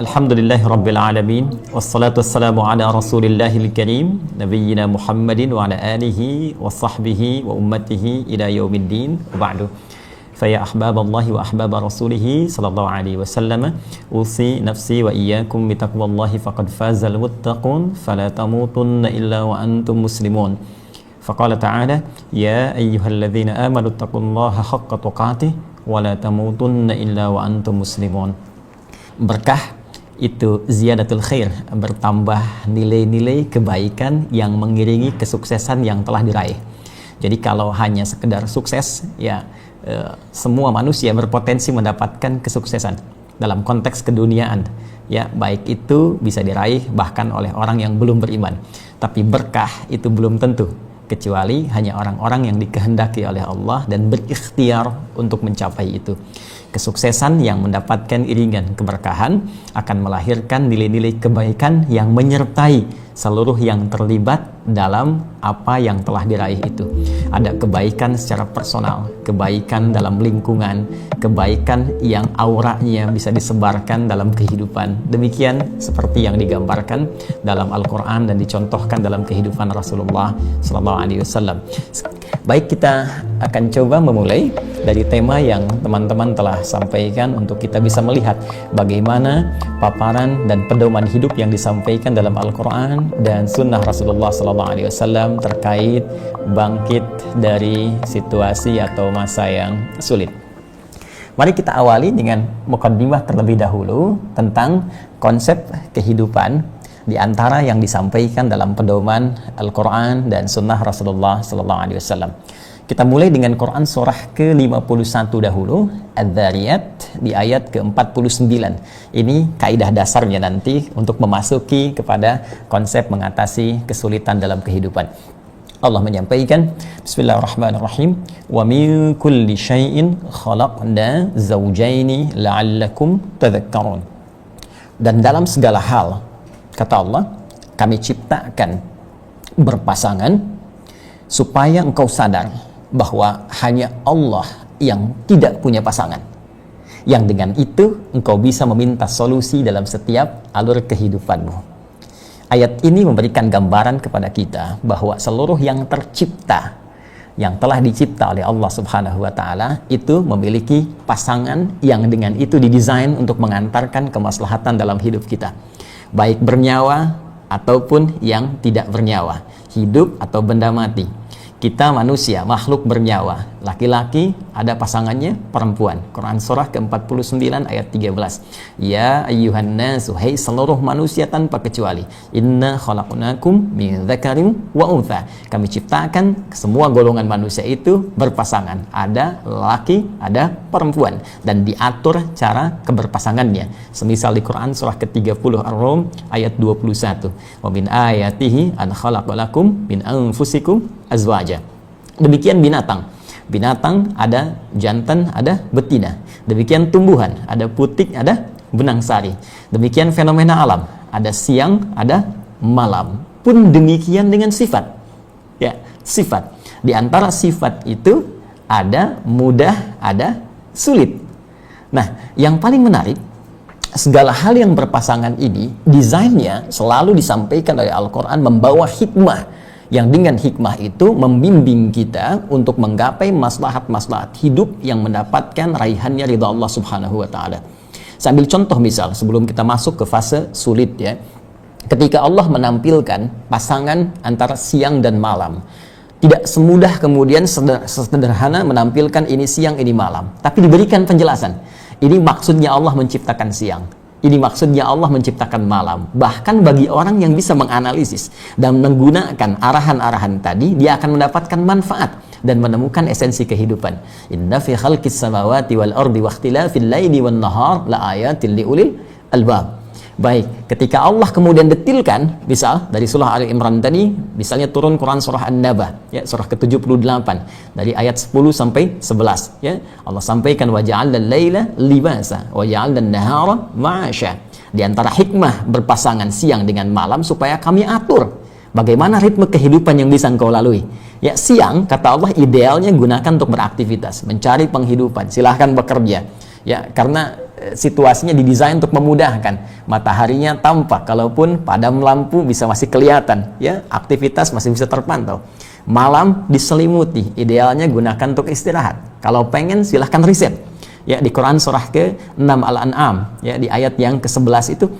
Alhamdulillahi Rabbil Alamin. Wassalatu wassalamu ala Rasulillahil Karim Nabiyyina Muhammadin wa ala alihi wa sahbihi wa ummatihi ila yaumiddin. Wa ba'du. Faya ahbaballahi wa ahbaba rasulihi sallallahu alaihi wasallam, usi nafsi wa iyyakum bitaqwallahi faqad fazal muttaqun fala tamutunna illa wa antum muslimun. Faqala ta'ala ya ayyuhalladzina amanu taqullaha haqqa tuqatih wa la tamutunna illa wa antum muslimun. Berkah itu ziyadatul khair, bertambah nilai-nilai kebaikan yang mengiringi kesuksesan yang telah diraih. Jadi kalau hanya sekedar sukses, ya semua manusia berpotensi mendapatkan kesuksesan dalam konteks keduniaan, ya baik itu bisa diraih bahkan oleh orang yang belum beriman. Tapi berkah itu belum tentu, kecuali hanya orang-orang yang dikehendaki oleh Allah dan berikhtiar untuk mencapai itu. Kesuksesan yang mendapatkan iringan keberkahan akan melahirkan nilai-nilai kebaikan yang menyertai seluruh yang terlibat dalam apa yang telah diraih itu. Ada kebaikan secara personal, kebaikan dalam lingkungan, kebaikan yang auranya bisa disebarkan dalam kehidupan. Demikian seperti yang digambarkan dalam Al-Quran dan dicontohkan dalam kehidupan Rasulullah SAW. Baik, kita akan coba memulai dari tema yang teman-teman telah sampaikan untuk kita bisa melihat bagaimana paparan dan pedoman hidup yang disampaikan dalam Al-Quran dan Sunnah Rasulullah SAW terkait bangkit dari situasi atau masa yang sulit. Mari kita awali dengan mukaddimah terlebih dahulu tentang konsep kehidupan di antara yang disampaikan dalam pedoman Al-Quran dan Sunnah Rasulullah SAW. Kita mulai dengan Quran surah ke-51 dahulu, Adz-Dzariyat di ayat ke-49. Ini kaidah dasarnya nanti untuk memasuki kepada konsep mengatasi kesulitan dalam kehidupan. Allah menyampaikan, Bismillahirrahmanirrahim, wa min kulli syai'in khalaqna zawjaini la'allakum tadhakkarun. Dan dalam segala hal, kata Allah, kami ciptakan berpasangan supaya engkau sadar bahwa hanya Allah yang tidak punya pasangan, yang dengan itu engkau bisa meminta solusi dalam setiap alur kehidupanmu. Ayat ini memberikan gambaran kepada kita bahwa seluruh yang tercipta, yang telah dicipta oleh Allah Subhanahu wa Ta'ala, itu memiliki pasangan yang dengan itu didesain untuk mengantarkan kemaslahatan dalam hidup kita, baik bernyawa ataupun yang tidak bernyawa, hidup atau benda mati. Kita manusia, makhluk bernyawa, laki-laki ada pasangannya perempuan. Quran surah ke-49 ayat 13. Ya ayyuhan nasu, hai seluruh manusia tanpa kecuali, inna khalaqnakum min dzakarin wa untha. Kami ciptakan semua golongan manusia itu berpasangan, ada laki, ada perempuan, dan diatur cara keberpasangannya. Semisal di Quran surah ke-30 Ar-Rum ayat 21. Wa min ayatihi an khalaqalakum min anfusikum azwaja. Demikian binatang. Binatang ada jantan, ada betina. Demikian tumbuhan, ada putik, ada benang sari. Demikian fenomena alam, ada siang, ada malam. Pun demikian dengan sifat. Ya, sifat. Di antara sifat itu ada mudah, ada sulit. Nah, yang paling menarik, segala hal yang berpasangan ini desainnya selalu disampaikan oleh Al-Quran membawa hikmah, yang dengan hikmah itu membimbing kita untuk menggapai maslahat-maslahat hidup yang mendapatkan raihannya ridha Allah Subhanahu wa Ta'ala. Sambil contoh misal sebelum kita masuk ke fase sulit, ya, ketika Allah menampilkan pasangan antara siang dan malam, tidak semudah kemudian sederhana menampilkan ini siang ini malam, tapi diberikan penjelasan. Ini maksudnya Allah menciptakan siang, ini maksudnya Allah menciptakan malam. Bahkan bagi orang yang bisa menganalisis dan menggunakan arahan-arahan tadi, dia akan mendapatkan manfaat dan menemukan esensi kehidupan. Inna fi khalqis samawati wal ardi wa ikhtilafil laili wan nahar la ayatil liulil albab. Baik, ketika Allah kemudian detilkan, misal dari surah Ali Imran tadi, misalnya turun Quran surah An-Naba, ya, surah ke-78 dari ayat 10 sampai 11, ya. Allah sampaikan wa ja'alna al-laila libasa wa ja'alna an-nahara ma'asha. Di antara hikmah berpasangan siang dengan malam supaya kami atur bagaimana ritme kehidupan yang bisa engkau lalui. Ya, siang kata Allah idealnya gunakan untuk beraktivitas, mencari penghidupan, silahkan bekerja. Ya, karena situasinya didesain untuk memudahkan. Mataharinya tampak, kalaupun padam lampu bisa masih kelihatan, ya, aktivitas masih bisa terpantau. Malam diselimuti, idealnya gunakan untuk istirahat. Kalau pengen silahkan riset. Ya, di Quran surah ke-6 Al-An'am, ya, di ayat yang ke-11 itu,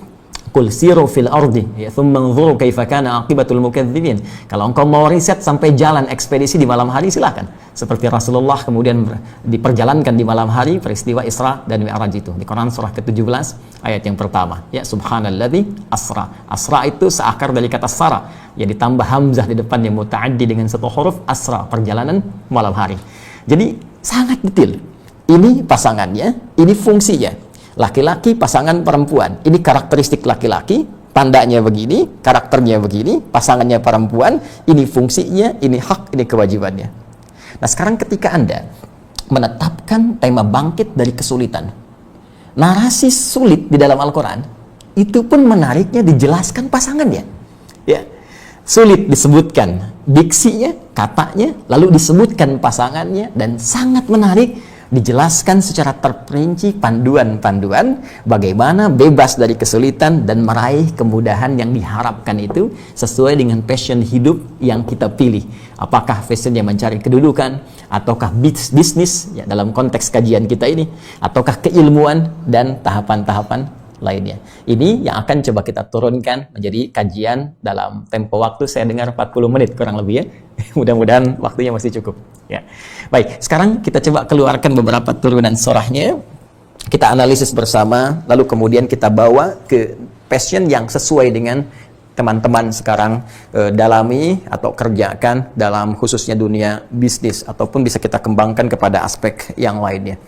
Qul siru fil ardi ya thumma anzuru kaifa kana aqibatul mukadzibin. Kalau engkau mau riset sampai jalan ekspedisi di malam hari, silakan. Seperti Rasulullah kemudian diperjalankan di malam hari peristiwa Isra dan Mi'raj itu di Quran surah ke-17 ayat yang pertama. Ya, subhanalladzi asra. Asra itu seakar dari kata sara, ya, ditambah hamzah di depan yang muta'addi dengan satu huruf, asra, perjalanan malam hari. Jadi sangat detail. Ini pasangannya, ini fungsinya. Laki-laki pasangan perempuan, ini karakteristik laki-laki, tandanya begini, karakternya begini, pasangannya perempuan, ini fungsinya, ini hak, ini kewajibannya. Nah, sekarang ketika Anda menetapkan tema bangkit dari kesulitan, narasi sulit di dalam Al-Quran, itu pun menariknya dijelaskan pasangannya. Ya, sulit disebutkan diksinya, katanya, lalu disebutkan pasangannya, dan sangat menarik dijelaskan secara terperinci panduan-panduan bagaimana bebas dari kesulitan dan meraih kemudahan yang diharapkan itu sesuai dengan passion hidup yang kita pilih. Apakah passionnya mencari kedudukan, ataukah bisnis, ya, dalam konteks kajian kita ini, ataukah keilmuan dan tahapan-tahapan lainnya. Ini yang akan coba kita turunkan menjadi kajian dalam tempo waktu, saya dengar 40 menit kurang lebih, ya. Mudah-mudahan waktunya masih cukup, ya. Baik, sekarang kita coba keluarkan beberapa turunan surahnya, kita analisis bersama, lalu kemudian kita bawa ke passion yang sesuai dengan teman-teman sekarang dalami atau kerjakan dalam khususnya dunia bisnis, ataupun bisa kita kembangkan kepada aspek yang lainnya.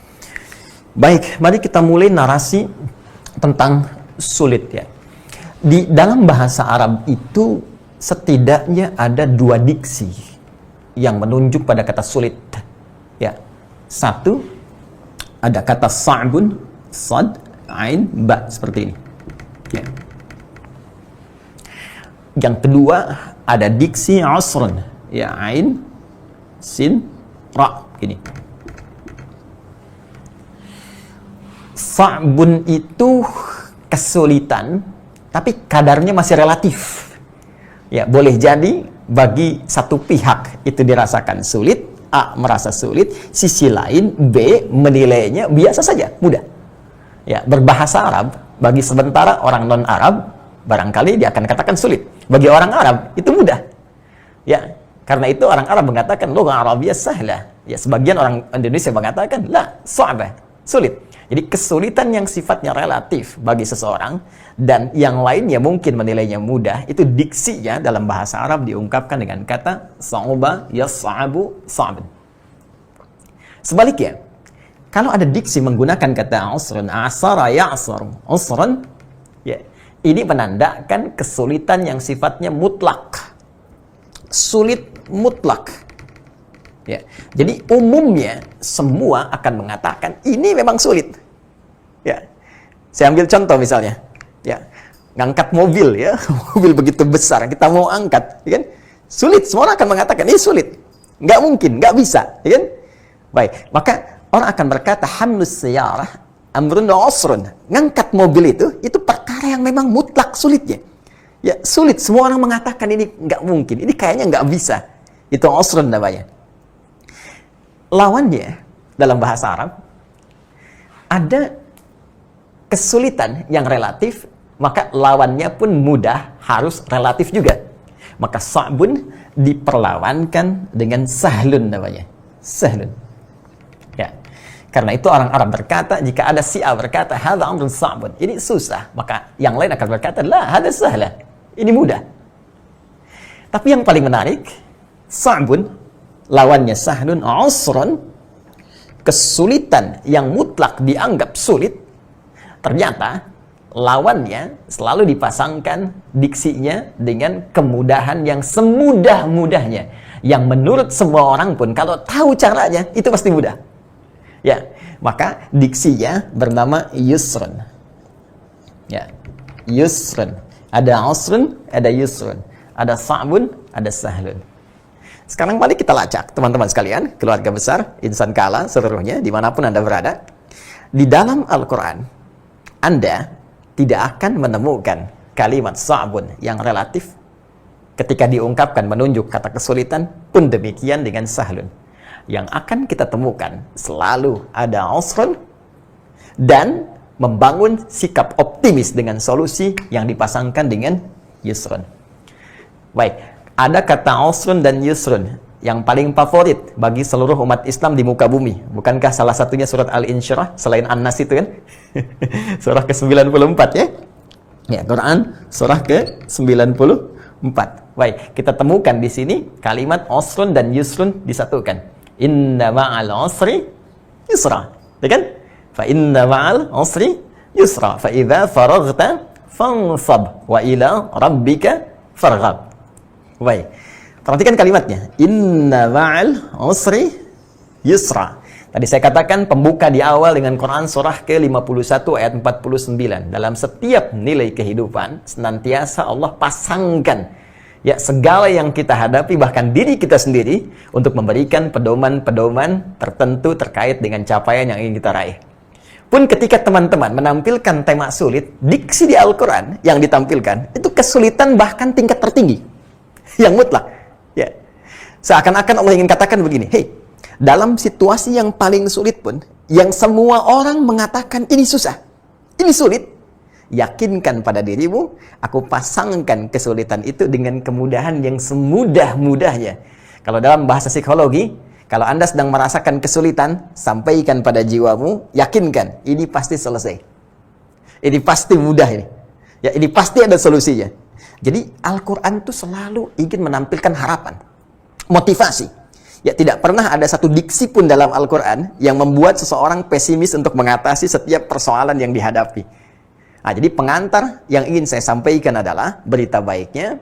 Baik, mari kita mulai narasi tentang sulit, ya. Di dalam bahasa Arab itu setidaknya ada dua diksi yang menunjuk pada kata sulit, ya. Satu, ada kata sa'bun, sad, ain, ba, seperti ini, ya. Yang kedua, ada diksi usrun, ya, ain, sin, ra, gini. Sa'bun itu kesulitan, tapi kadarnya masih relatif. Ya, boleh jadi bagi satu pihak itu dirasakan sulit, A merasa sulit, sisi lain B menilainya biasa saja, mudah. Ya, berbahasa Arab bagi sementara orang non-Arab barangkali dia akan katakan sulit. Bagi orang Arab itu mudah. Ya, karena itu orang Arab mengatakan lugha Arabiyyah sahlah. Ya, sebagian orang Indonesia mengatakan la, su'bah, sulit. Jadi kesulitan yang sifatnya relatif bagi seseorang dan yang lainnya mungkin menilainya mudah, itu diksinya dalam bahasa Arab diungkapkan dengan kata sa'uba yas'abu sa'ban. Sebaliknya, kalau ada diksi menggunakan kata usrun, asara ya'sar usrun, ya, ini menandakan kesulitan yang sifatnya mutlak. Sulit mutlak. Ya, jadi umumnya semua akan mengatakan ini memang sulit. Ya, saya ambil contoh misalnya, ya, ngangkat mobil, ya, mobil begitu besar kita mau angkat, ya kan? Sulit, semua orang akan mengatakan ini sulit, nggak mungkin, nggak bisa, ya kan? Baik, maka orang akan berkata hamlus sayyarah amrun usrun, ngangkat mobil itu perkara yang memang mutlak sulitnya. Ya, sulit, semua orang mengatakan ini nggak mungkin, ini kayaknya nggak bisa, itu usrun namanya. Lawannya dalam bahasa Arab ada kesulitan yang relatif, maka lawannya pun mudah, harus relatif juga. Maka sa'bun diperlawankan dengan sahlun namanya, sahlun. Ya, karena itu orang Arab berkata, jika ada si A berkata hadza amrun sa'bun, ini susah, maka yang lain akan berkata la, hadza sahla, ini mudah. Tapi yang paling menarik, sa'bun lawannya sahlun, usrun, kesulitan yang mutlak dianggap sulit, ternyata lawannya selalu dipasangkan diksinya dengan kemudahan yang semudah-mudahnya, yang menurut semua orang pun kalau tahu caranya itu pasti mudah. Ya, maka diksinya bernama yusrun. Ya, yusrun. Ada usrun, ada yusrun. Ada sa'bun, ada sahlun. Sekarang mari kita lacak, teman-teman sekalian, keluarga besar, insan kala seluruhnya, dimanapun Anda berada. Di dalam Al-Quran, Anda tidak akan menemukan kalimat sa'bun yang relatif ketika diungkapkan menunjuk kata kesulitan, pun demikian dengan sahlun. Yang akan kita temukan selalu ada usrun dan membangun sikap optimis dengan solusi yang dipasangkan dengan yusrun. Baik, ada kata usrun dan yusrun yang paling favorit bagi seluruh umat Islam di muka bumi. Bukankah salah satunya surat Al-Insyirah selain An-Nas itu kan? Surah ke-94 ya? Ya, Quran surah ke-94. Baik, kita temukan di sini kalimat usrun dan yusrun disatukan. Inna ma'al usri yusra. Ya kan? Fa inna ma'al usri yusra. Fa idza faraghta fansab wa ila rabbika farghab. Baik. Perhatikan kalimatnya. Inna ma'al usri yusra. Tadi saya katakan pembuka di awal dengan Quran surah ke-51 ayat 49. Dalam setiap nilai kehidupan senantiasa Allah pasangkan ya segala yang kita hadapi, bahkan diri kita sendiri, untuk memberikan pedoman-pedoman tertentu terkait dengan capaian yang ingin kita raih. Pun ketika teman-teman menampilkan tema sulit, diksi di Al-Quran yang ditampilkan itu kesulitan bahkan tingkat tertinggi yang mutlak ya. Seakan-akan Allah ingin katakan begini, hey, dalam situasi yang paling sulit pun, yang semua orang mengatakan ini susah, ini sulit, yakinkan pada dirimu, aku pasangkan kesulitan itu dengan kemudahan yang semudah-mudahnya. Kalau dalam bahasa psikologi, kalau Anda sedang merasakan kesulitan, sampaikan pada jiwamu, yakinkan, ini pasti selesai. Ini pasti mudah ini. Ya, ini pasti ada solusinya. Jadi Al-Quran itu selalu ingin menampilkan harapan, motivasi. Ya, tidak pernah ada satu diksi pun dalam Al-Quran yang membuat seseorang pesimis untuk mengatasi setiap persoalan yang dihadapi. Nah, jadi pengantar yang ingin saya sampaikan adalah berita baiknya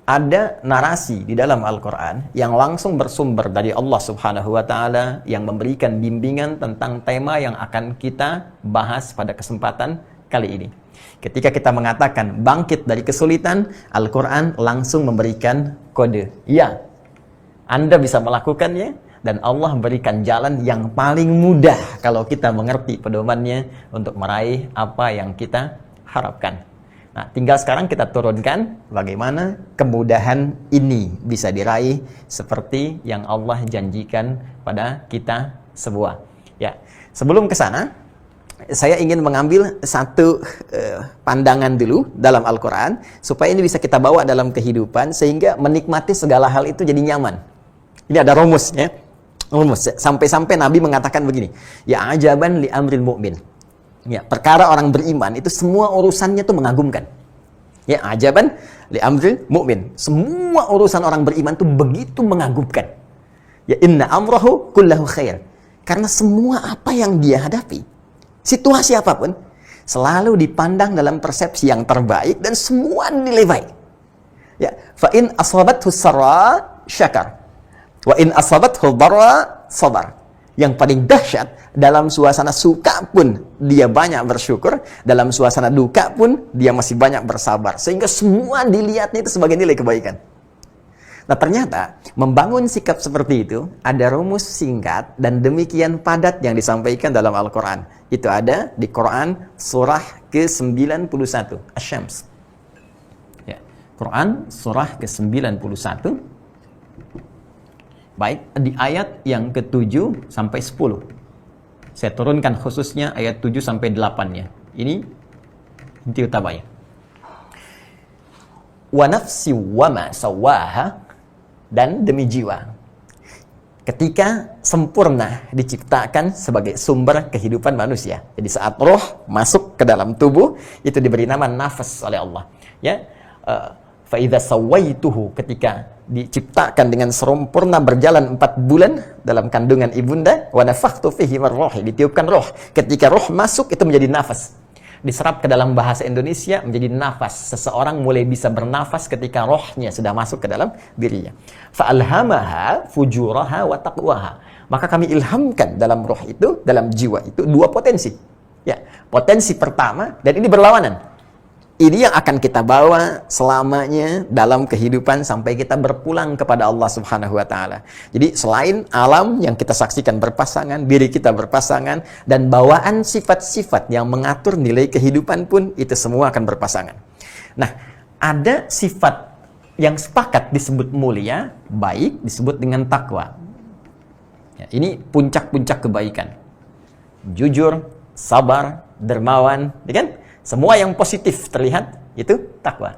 ada narasi di dalam Al-Quran yang langsung bersumber dari Allah Subhanahu wa Ta'ala yang memberikan bimbingan tentang tema yang akan kita bahas pada kesempatan kali ini. Ketika kita mengatakan bangkit dari kesulitan, Al-Quran langsung memberikan kode. Ya, Anda bisa melakukannya dan Allah berikan jalan yang paling mudah kalau kita mengerti pedomannya untuk meraih apa yang kita harapkan. Nah, tinggal sekarang kita turunkan bagaimana kemudahan ini bisa diraih seperti yang Allah janjikan pada kita semua. Ya, sebelum ke sana, saya ingin mengambil satu pandangan dulu dalam Al-Quran supaya ini bisa kita bawa dalam kehidupan sehingga menikmati segala hal itu jadi nyaman. Ini ada rumusnya. Sampai-sampai Nabi mengatakan begini, ya ajaban li amril mu'min. Ya, perkara orang beriman itu semua urusannya tuh mengagumkan. Ya, ajaban li amril mu'min. Semua urusan orang beriman tuh begitu mengagumkan. Ya, inna amrahu kullahu khair. Karena semua apa yang dia hadapi, situasi apapun, selalu dipandang dalam persepsi yang terbaik dan semua nilai baik. Ya, fa in asabathu sarra syakar. Wa in asabathu dharra sabar. Yang paling dahsyat, dalam suasana suka pun dia banyak bersyukur, dalam suasana duka pun dia masih banyak bersabar, sehingga semua dilihatnya itu sebagai nilai kebaikan. Nah, ternyata membangun sikap seperti itu ada rumus singkat dan demikian padat yang disampaikan dalam Al-Quran. Itu ada di Quran surah ke-91 Asy-Syams. Ya, Quran surah ke-91. Baik, di ayat yang ke-7 sampai 10. Saya turunkan khususnya ayat 7 sampai 8-nya. Ini inti utamanya. Wa nafsi wa ma sawaha, dan demi jiwa. Ketika sempurna diciptakan sebagai sumber kehidupan manusia. Jadi saat roh masuk ke dalam tubuh, itu diberi nama nafas oleh Allah. Ya, fa idza sawaituhu, ketika diciptakan dengan sempurna berjalan 4 bulan dalam kandungan ibunda, wa nafakhtu fihi min ruhi, ditiupkan roh. Ketika roh masuk itu menjadi nafas. Diserap ke dalam bahasa Indonesia menjadi nafas. Seseorang mulai bisa bernafas ketika rohnya sudah masuk ke dalam dirinya. Fa'alhamaha fujuraha wa taqwaha. Maka kami ilhamkan dalam roh itu, dalam jiwa itu, 2 potensi. Ya, potensi pertama, dan ini berlawanan. ini yang akan kita bawa selamanya dalam kehidupan sampai kita berpulang kepada Allah Subhanahu wa taala. Jadi selain alam yang kita saksikan berpasangan, diri kita berpasangan, dan bawaan sifat-sifat yang mengatur nilai kehidupan pun itu semua akan berpasangan. Nah, ada sifat yang sepakat disebut mulia, baik, disebut dengan takwa. Ya, ini puncak-puncak kebaikan. Jujur, sabar, dermawan, ya kan? Semua yang positif terlihat itu takwa.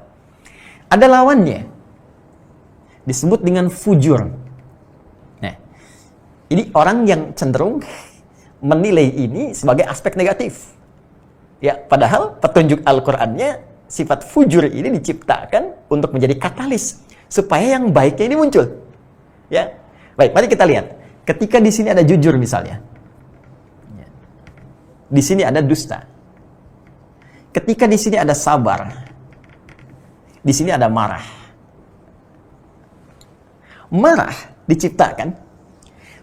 Ada lawannya, disebut dengan fujur. Nah, ini orang yang cenderung menilai ini sebagai aspek negatif. Ya, padahal petunjuk Al-Qur'annya sifat fujur ini diciptakan untuk menjadi katalis supaya yang baiknya ini muncul. Ya, baik, mari kita lihat. Ketika di sini ada jujur misalnya, di sini ada dusta. Ketika di sini ada sabar, di sini ada marah. Marah diciptakan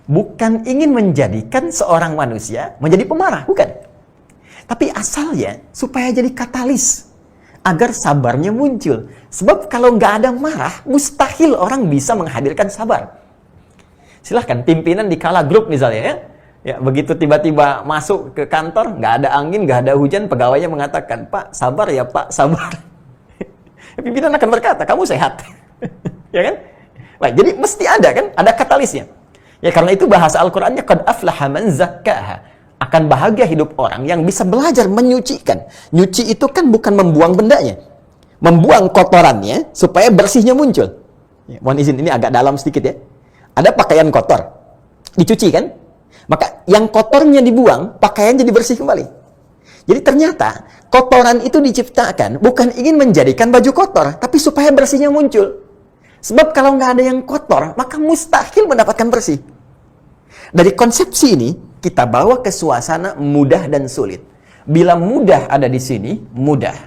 bukan ingin menjadikan seorang manusia menjadi pemarah, bukan. Tapi asalnya supaya jadi katalis agar sabarnya muncul. Sebab kalau nggak ada marah, mustahil orang bisa menghadirkan sabar. Silahkan pimpinan di kala grup misalnya ya. Ya, begitu tiba-tiba masuk ke kantor, nggak ada angin, nggak ada hujan, pegawainya mengatakan, Pak, sabar ya Pak, sabar. Pimpinan akan berkata, kamu sehat. Ya kan? Baik, jadi mesti ada kan, ada katalisnya. Ya karena itu bahasa Al-Qur'annya qad aflaha man zakkaha. Akan bahagia hidup orang yang bisa belajar menyucikan. Nyuci itu kan bukan membuang bendanya. Membuang kotorannya supaya bersihnya muncul. Ya, mohon izin ini agak dalam sedikit ya. Ada pakaian kotor. Dicuci kan? Maka yang kotornya dibuang, pakaian jadi bersih kembali. Jadi ternyata kotoran itu diciptakan bukan ingin menjadikan baju kotor, tapi supaya bersihnya muncul. Sebab kalau nggak ada yang kotor, maka mustahil mendapatkan bersih. Dari konsepsi ini, kita bawa ke suasana mudah dan sulit. Bila mudah ada di sini, mudah.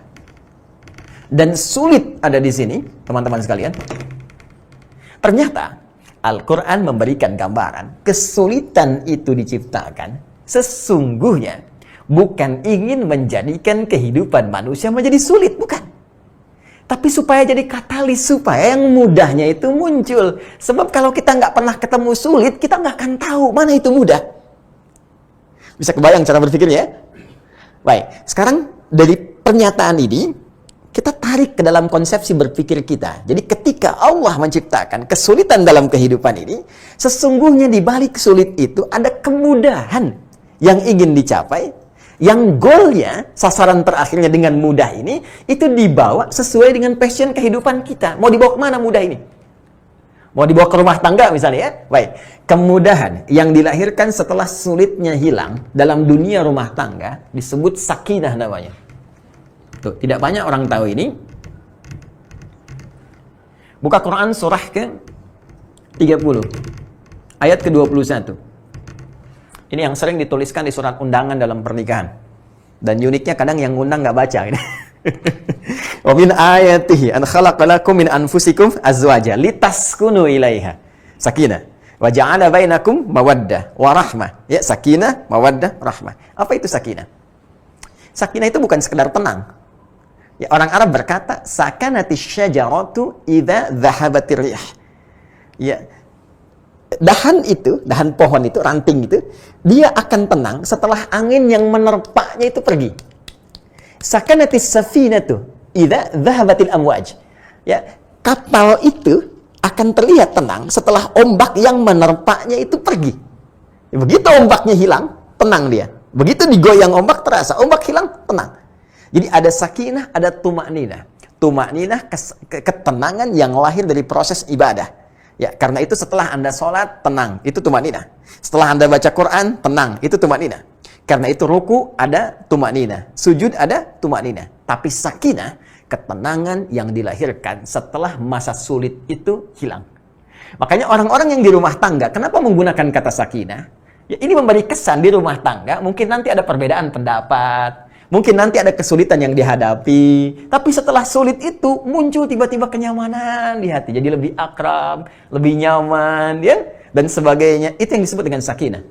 Dan sulit ada di sini, teman-teman sekalian. Ternyata Al-Quran memberikan gambaran, kesulitan itu diciptakan sesungguhnya bukan ingin menjadikan kehidupan manusia menjadi sulit, bukan. Tapi supaya jadi katalis, supaya yang mudahnya itu muncul. Sebab kalau kita nggak pernah ketemu sulit, kita nggak akan tahu mana itu mudah. Bisa kebayang cara berpikirnya ya? Baik, sekarang dari pernyataan ini, kita tarik ke dalam konsepsi berpikir kita. Jadi ketika Allah menciptakan kesulitan dalam kehidupan ini, sesungguhnya di balik sulit itu ada kemudahan yang ingin dicapai, yang goalnya, sasaran terakhirnya dengan mudah ini, itu dibawa sesuai dengan passion kehidupan kita. Mau dibawa kemana mudah ini? Mau dibawa ke rumah tangga misalnya ya? Baik, kemudahan yang dilahirkan setelah sulitnya hilang dalam dunia rumah tangga disebut sakinah namanya. Tuh, tidak banyak orang tahu ini. Buka Quran surah ke-30 ayat ke-21. Ini yang sering dituliskan di surat undangan dalam pernikahan. Dan uniknya kadang yang undang nggak baca. Wa min ayatihi an khalaqalakum min anfusikum azwaja litaskunu ilaiha. Sakinah. Wa ja'ala bainakum mawaddah wa rahmah. Ya, sakinah, mawaddah, rahmah. Apa itu sakinah? Sakinah itu bukan sekedar tenang. Ya, orang Arab berkata, sakanati syajaratu idza dhahabatir rih. Ya, dahan pohon itu, ranting itu, dia akan tenang setelah angin yang menerpanya itu pergi. Sakanati safinatu idza dhahabatil amwaj. Ya, kapal itu akan terlihat tenang setelah ombak yang menerpanya itu pergi. Ya, begitu ombaknya hilang, tenang dia. Begitu digoyang ombak terasa, ombak hilang, tenang. Jadi ada sakinah, ada tumakninah. Tumakninah, ketenangan yang lahir dari proses ibadah. Ya, karena itu setelah Anda sholat, tenang. Itu tumakninah. Setelah Anda baca Quran, tenang. Itu tumakninah. Karena itu ruku ada tumakninah. Sujud ada tumakninah. Tapi sakinah, ketenangan yang dilahirkan setelah masa sulit itu hilang. Makanya orang-orang yang di rumah tangga, kenapa menggunakan kata sakinah? Ya, ini memberi kesan di rumah tangga, mungkin nanti ada perbedaan pendapat. Mungkin nanti ada kesulitan yang dihadapi, tapi setelah sulit itu muncul tiba-tiba kenyamanan di hati, jadi lebih akrab, lebih nyaman, ya, dan sebagainya. Itu yang disebut dengan sakinah.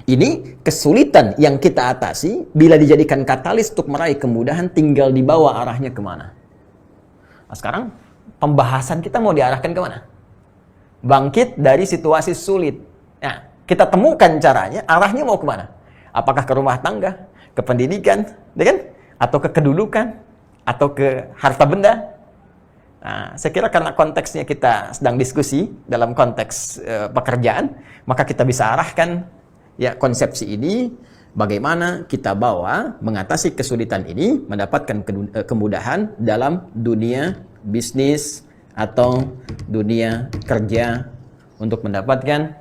Ini kesulitan yang kita atasi bila dijadikan katalis untuk meraih kemudahan, tinggal dibawa arahnya kemana. Nah, sekarang pembahasan kita mau diarahkan kemana? Bangkit dari situasi sulit. Nah, kita temukan caranya, arahnya mau kemana? Apakah ke rumah tangga, ke pendidikan, ya kan? Atau ke kedudukan, atau ke harta benda? Nah, saya kira karena konteksnya kita sedang diskusi dalam konteks pekerjaan, maka kita bisa arahkan ya konsepsi ini, bagaimana kita bawa mengatasi kesulitan ini, mendapatkan kemudahan dalam dunia bisnis atau dunia kerja untuk mendapatkan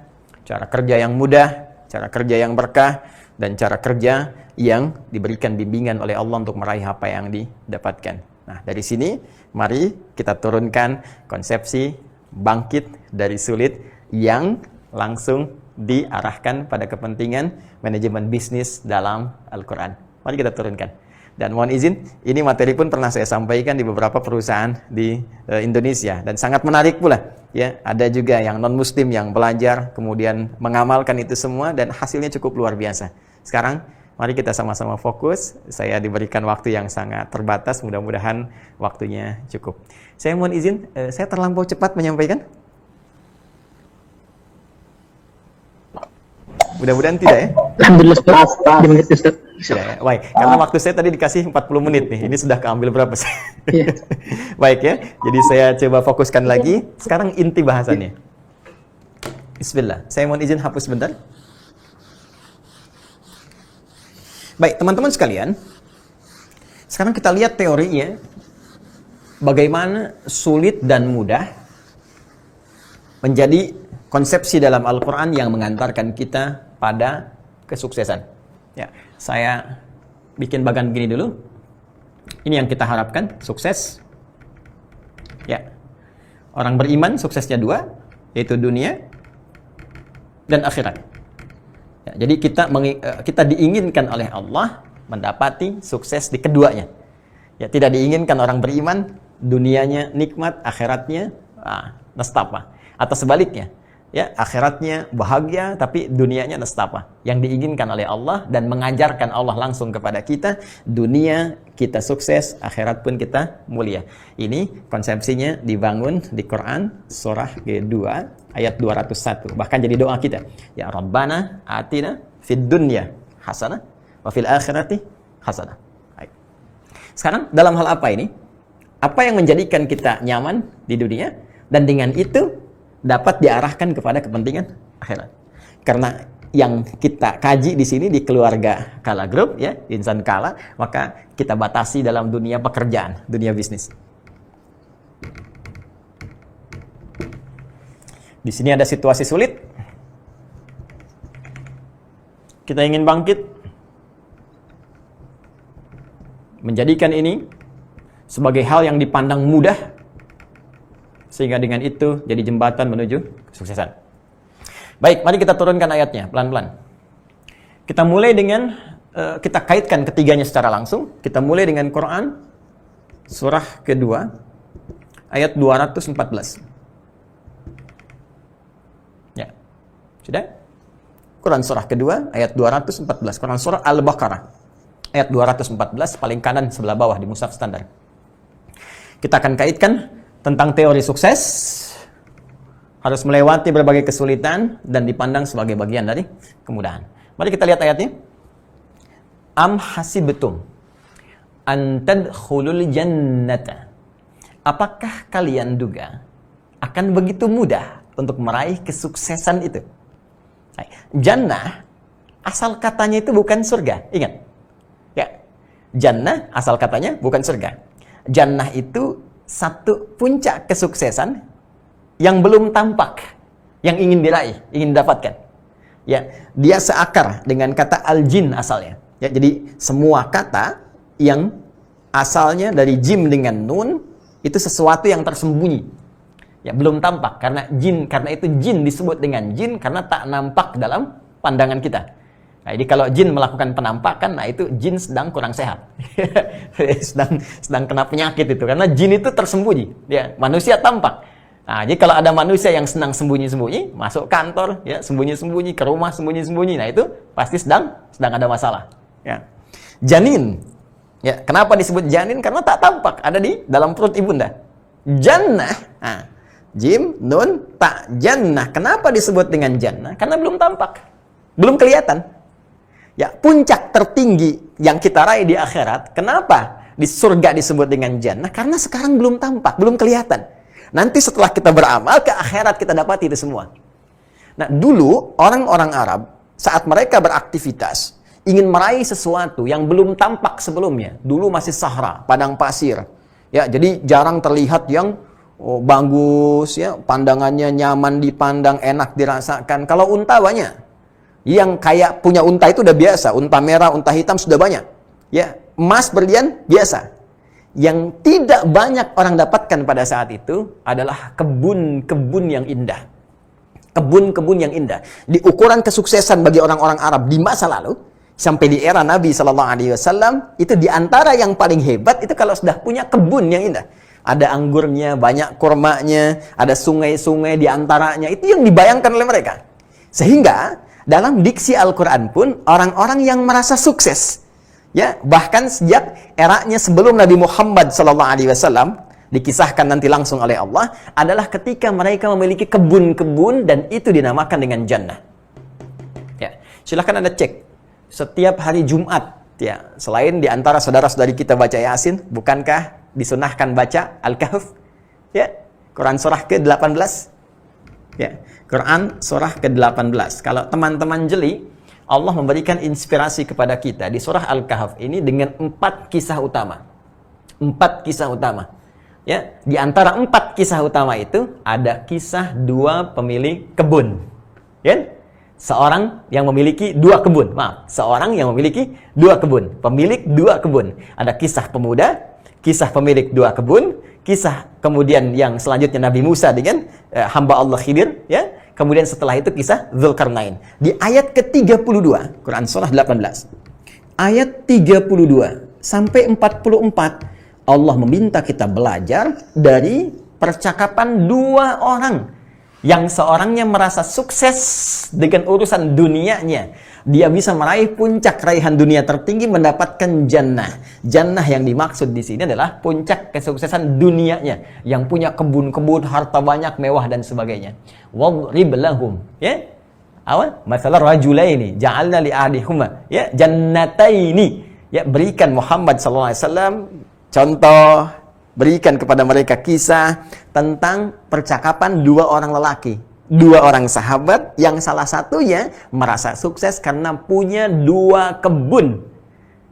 cara kerja yang mudah, cara kerja yang berkah, dan cara kerja yang diberikan bimbingan oleh Allah untuk meraih apa yang didapatkan. Nah, dari sini mari kita turunkan konsepsi bangkit dari sulit yang langsung diarahkan pada kepentingan manajemen bisnis dalam Al-Quran. Mari kita turunkan. Dan mohon izin, ini materi pun pernah saya sampaikan di beberapa perusahaan di Indonesia dan sangat menarik pula. Ya, ada juga yang non-muslim yang belajar kemudian mengamalkan itu semua dan hasilnya cukup luar biasa. Sekarang mari kita sama-sama fokus. Saya diberikan waktu yang sangat terbatas, mudah-mudahan waktunya cukup. Saya mohon izin, saya terlampau cepat menyampaikan? Mudah-mudahan tidak ya? Alhamdulillah, Ustaz. Ya, baik, karena waktu saya tadi dikasih 40 menit nih. Ini sudah keambil berapa sih? Iya. Baik ya. Jadi saya coba fokuskan lagi. Sekarang inti bahasannya. Bismillah. Saya mohon izin hapus sebentar. Baik, teman-teman sekalian. Sekarang kita lihat teorinya. Bagaimana sulit dan mudah menjadi konsepsi dalam Al-Quran yang mengantarkan kita pada kesuksesan. Ya, saya bikin bagan begini dulu. Ini yang kita harapkan, sukses. Ya, orang beriman suksesnya dua, yaitu dunia dan akhirat. Ya, jadi kita diinginkan oleh Allah mendapati sukses di keduanya. Ya, tidak diinginkan orang beriman dunianya nikmat, akhiratnya nestapa. Atau sebaliknya. Ya, akhiratnya bahagia tapi dunianya nestapa. Yang diinginkan oleh Allah dan mengajarkan Allah langsung kepada kita, dunia kita sukses, akhirat pun kita mulia. Ini konsepsinya dibangun di Quran surah kedua ayat 201. Bahkan jadi doa kita. Ya Rabbana atina fid dunya hasanah wa fil akhirati hasanah. Baik. Sekarang dalam hal apa ini? Apa yang menjadikan kita nyaman di dunia dan dengan itu dapat diarahkan kepada kepentingan akhirat. Karena yang kita kaji di sini di keluarga Kala Group ya, Insan Kala, maka kita batasi dalam dunia pekerjaan, dunia bisnis. Di sini ada situasi sulit. Kita ingin bangkit. Menjadikan ini sebagai hal yang dipandang mudah, sehingga dengan itu jadi jembatan menuju kesuksesan. Baik, mari kita turunkan ayatnya pelan-pelan. Kita mulai dengan, kita kaitkan ketiganya secara langsung. Kita mulai dengan Quran, surah kedua, ayat 214. Ya, sudah? Quran surah kedua, ayat 214. Quran surah Al-Baqarah, ayat 214, paling kanan sebelah bawah di mushaf standar. Kita akan kaitkan tentang teori sukses, harus melewati berbagai kesulitan dan dipandang sebagai bagian dari kemudahan. Mari kita lihat ayatnya. Am hasibtum an tadkhulul jannata. Apakah kalian duga akan begitu mudah untuk meraih kesuksesan itu? Jannah asal katanya itu bukan surga. Ingat. Ya. Jannah asal katanya bukan surga. Jannah itu satu puncak kesuksesan yang belum tampak, yang ingin diraih, ingin didapatkan. Ya, dia seakar dengan kata al-jin asalnya. Ya, jadi semua kata yang asalnya dari jim dengan nun itu sesuatu yang tersembunyi. Ya, belum tampak karena itu jin disebut dengan jin karena tak nampak dalam pandangan kita. Nah, jadi kalau jin melakukan penampakan, nah itu jin sedang kurang sehat. sedang kena penyakit itu. Karena jin itu tersembunyi. Ya, manusia tampak. Nah, jadi kalau ada manusia yang senang sembunyi-sembunyi, masuk kantor, ya sembunyi-sembunyi, ke rumah sembunyi-sembunyi, nah itu pasti sedang ada masalah. Ya. Janin, ya kenapa disebut janin? Karena tak tampak, ada di dalam perut ibunda. Jannah, nah, jim, nun, ta, jannah. Kenapa disebut dengan jannah? Karena belum tampak, belum kelihatan. Ya, puncak tertinggi yang kita raih di akhirat, kenapa di surga disebut dengan jannah? Karena sekarang belum tampak, belum kelihatan. Nanti setelah kita beramal, ke akhirat kita dapati itu semua. Nah, dulu orang-orang Arab, saat mereka beraktivitas, ingin meraih sesuatu yang belum tampak sebelumnya. Dulu masih sahra, padang pasir. Ya, jadi jarang terlihat yang bagus, ya, pandangannya nyaman dipandang, enak dirasakan. Kalau unta banyak. Yang kayak punya unta itu udah biasa. Unta merah, unta hitam sudah banyak. Ya, emas, berlian, biasa. Yang tidak banyak orang dapatkan pada saat itu adalah kebun-kebun yang indah. Kebun-kebun yang indah. Di ukuran kesuksesan bagi orang-orang Arab di masa lalu, sampai di era Nabi SAW, itu di antara yang paling hebat itu kalau sudah punya kebun yang indah. Ada anggurnya, banyak kurmanya, ada sungai-sungai di antaranya. Itu yang dibayangkan oleh mereka. Sehingga dalam diksi Al-Quran pun orang-orang yang merasa sukses, ya, bahkan sejak eranya sebelum Nabi Muhammad SAW, dikisahkan nanti langsung oleh Allah, adalah ketika mereka memiliki kebun-kebun dan itu dinamakan dengan jannah. Ya, silahkan Anda cek setiap hari Jumat, ya, selain di antara saudara-saudari kita baca Yasin, bukankah disunahkan baca Al-Kahf? Ya, Quran surah ke-18. Ya, Quran surah ke-18. Kalau teman-teman jeli, Allah memberikan inspirasi kepada kita di surah Al-Kahf ini dengan 4 kisah utama. 4 kisah utama. Ya, di antara 4 kisah utama itu ada kisah 2 pemilik kebun. Ya? Seorang yang memiliki 2 kebun. Maaf, seorang yang memiliki 2 kebun. Pemilik 2 kebun. Ada kisah pemuda, kisah pemilik 2 kebun, kisah kemudian yang selanjutnya Nabi Musa dengan hamba Allah Khidir, ya. Kemudian setelah itu kisah Dzulkarnain. Di ayat ke-32, Quran surah 18. Ayat 32 sampai 44, Allah meminta kita belajar dari percakapan 2 orang. Yang seorangnya merasa sukses dengan urusan dunianya. Dia bisa meraih puncak raihan dunia tertinggi, mendapatkan jannah. Jannah yang dimaksud di sini adalah puncak kesuksesan dunianya, yang punya kebun-kebun, harta banyak, mewah dan sebagainya. Wadrib lahum, ya. Apa? Masalah rajulaini ja'alna li ahadihuma, ya, jannataini. Ya, berikan Muhammad SAW contoh, berikan kepada mereka kisah tentang percakapan 2 orang lelaki. 2 orang sahabat yang salah satunya merasa sukses karena punya 2 kebun.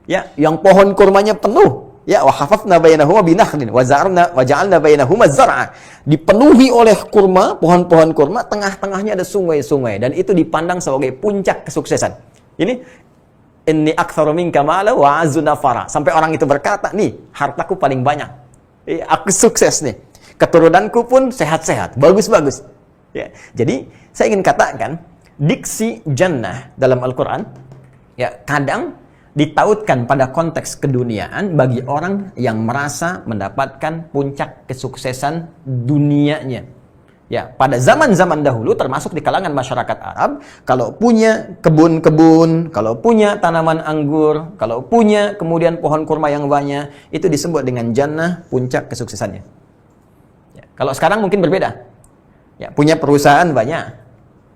Ya, yang pohon kurmanya penuh. Ya, wa hafafna bainahuma binakhlin wa ja'alna bainahuma zar'a. Dipenuhi oleh kurma, pohon-pohon kurma, tengah-tengahnya ada sungai-sungai dan itu dipandang sebagai puncak kesuksesan. Ini inni aktsaru minka mala wa azzu nafara. Sampai orang itu berkata, "Nih, hartaku paling banyak. Aku sukses nih. Keturunanku pun sehat-sehat, bagus-bagus." Ya, jadi saya ingin katakan diksi jannah dalam Al-Quran, ya, kadang ditautkan pada konteks keduniaan bagi orang yang merasa mendapatkan puncak kesuksesan dunianya. Ya, pada zaman-zaman dahulu termasuk di kalangan masyarakat Arab, kalau punya kebun-kebun, kalau punya tanaman anggur, kalau punya kemudian pohon kurma yang banyak, itu disebut dengan jannah, puncak kesuksesannya. Ya, kalau sekarang mungkin berbeda. Ya, punya perusahaan banyak,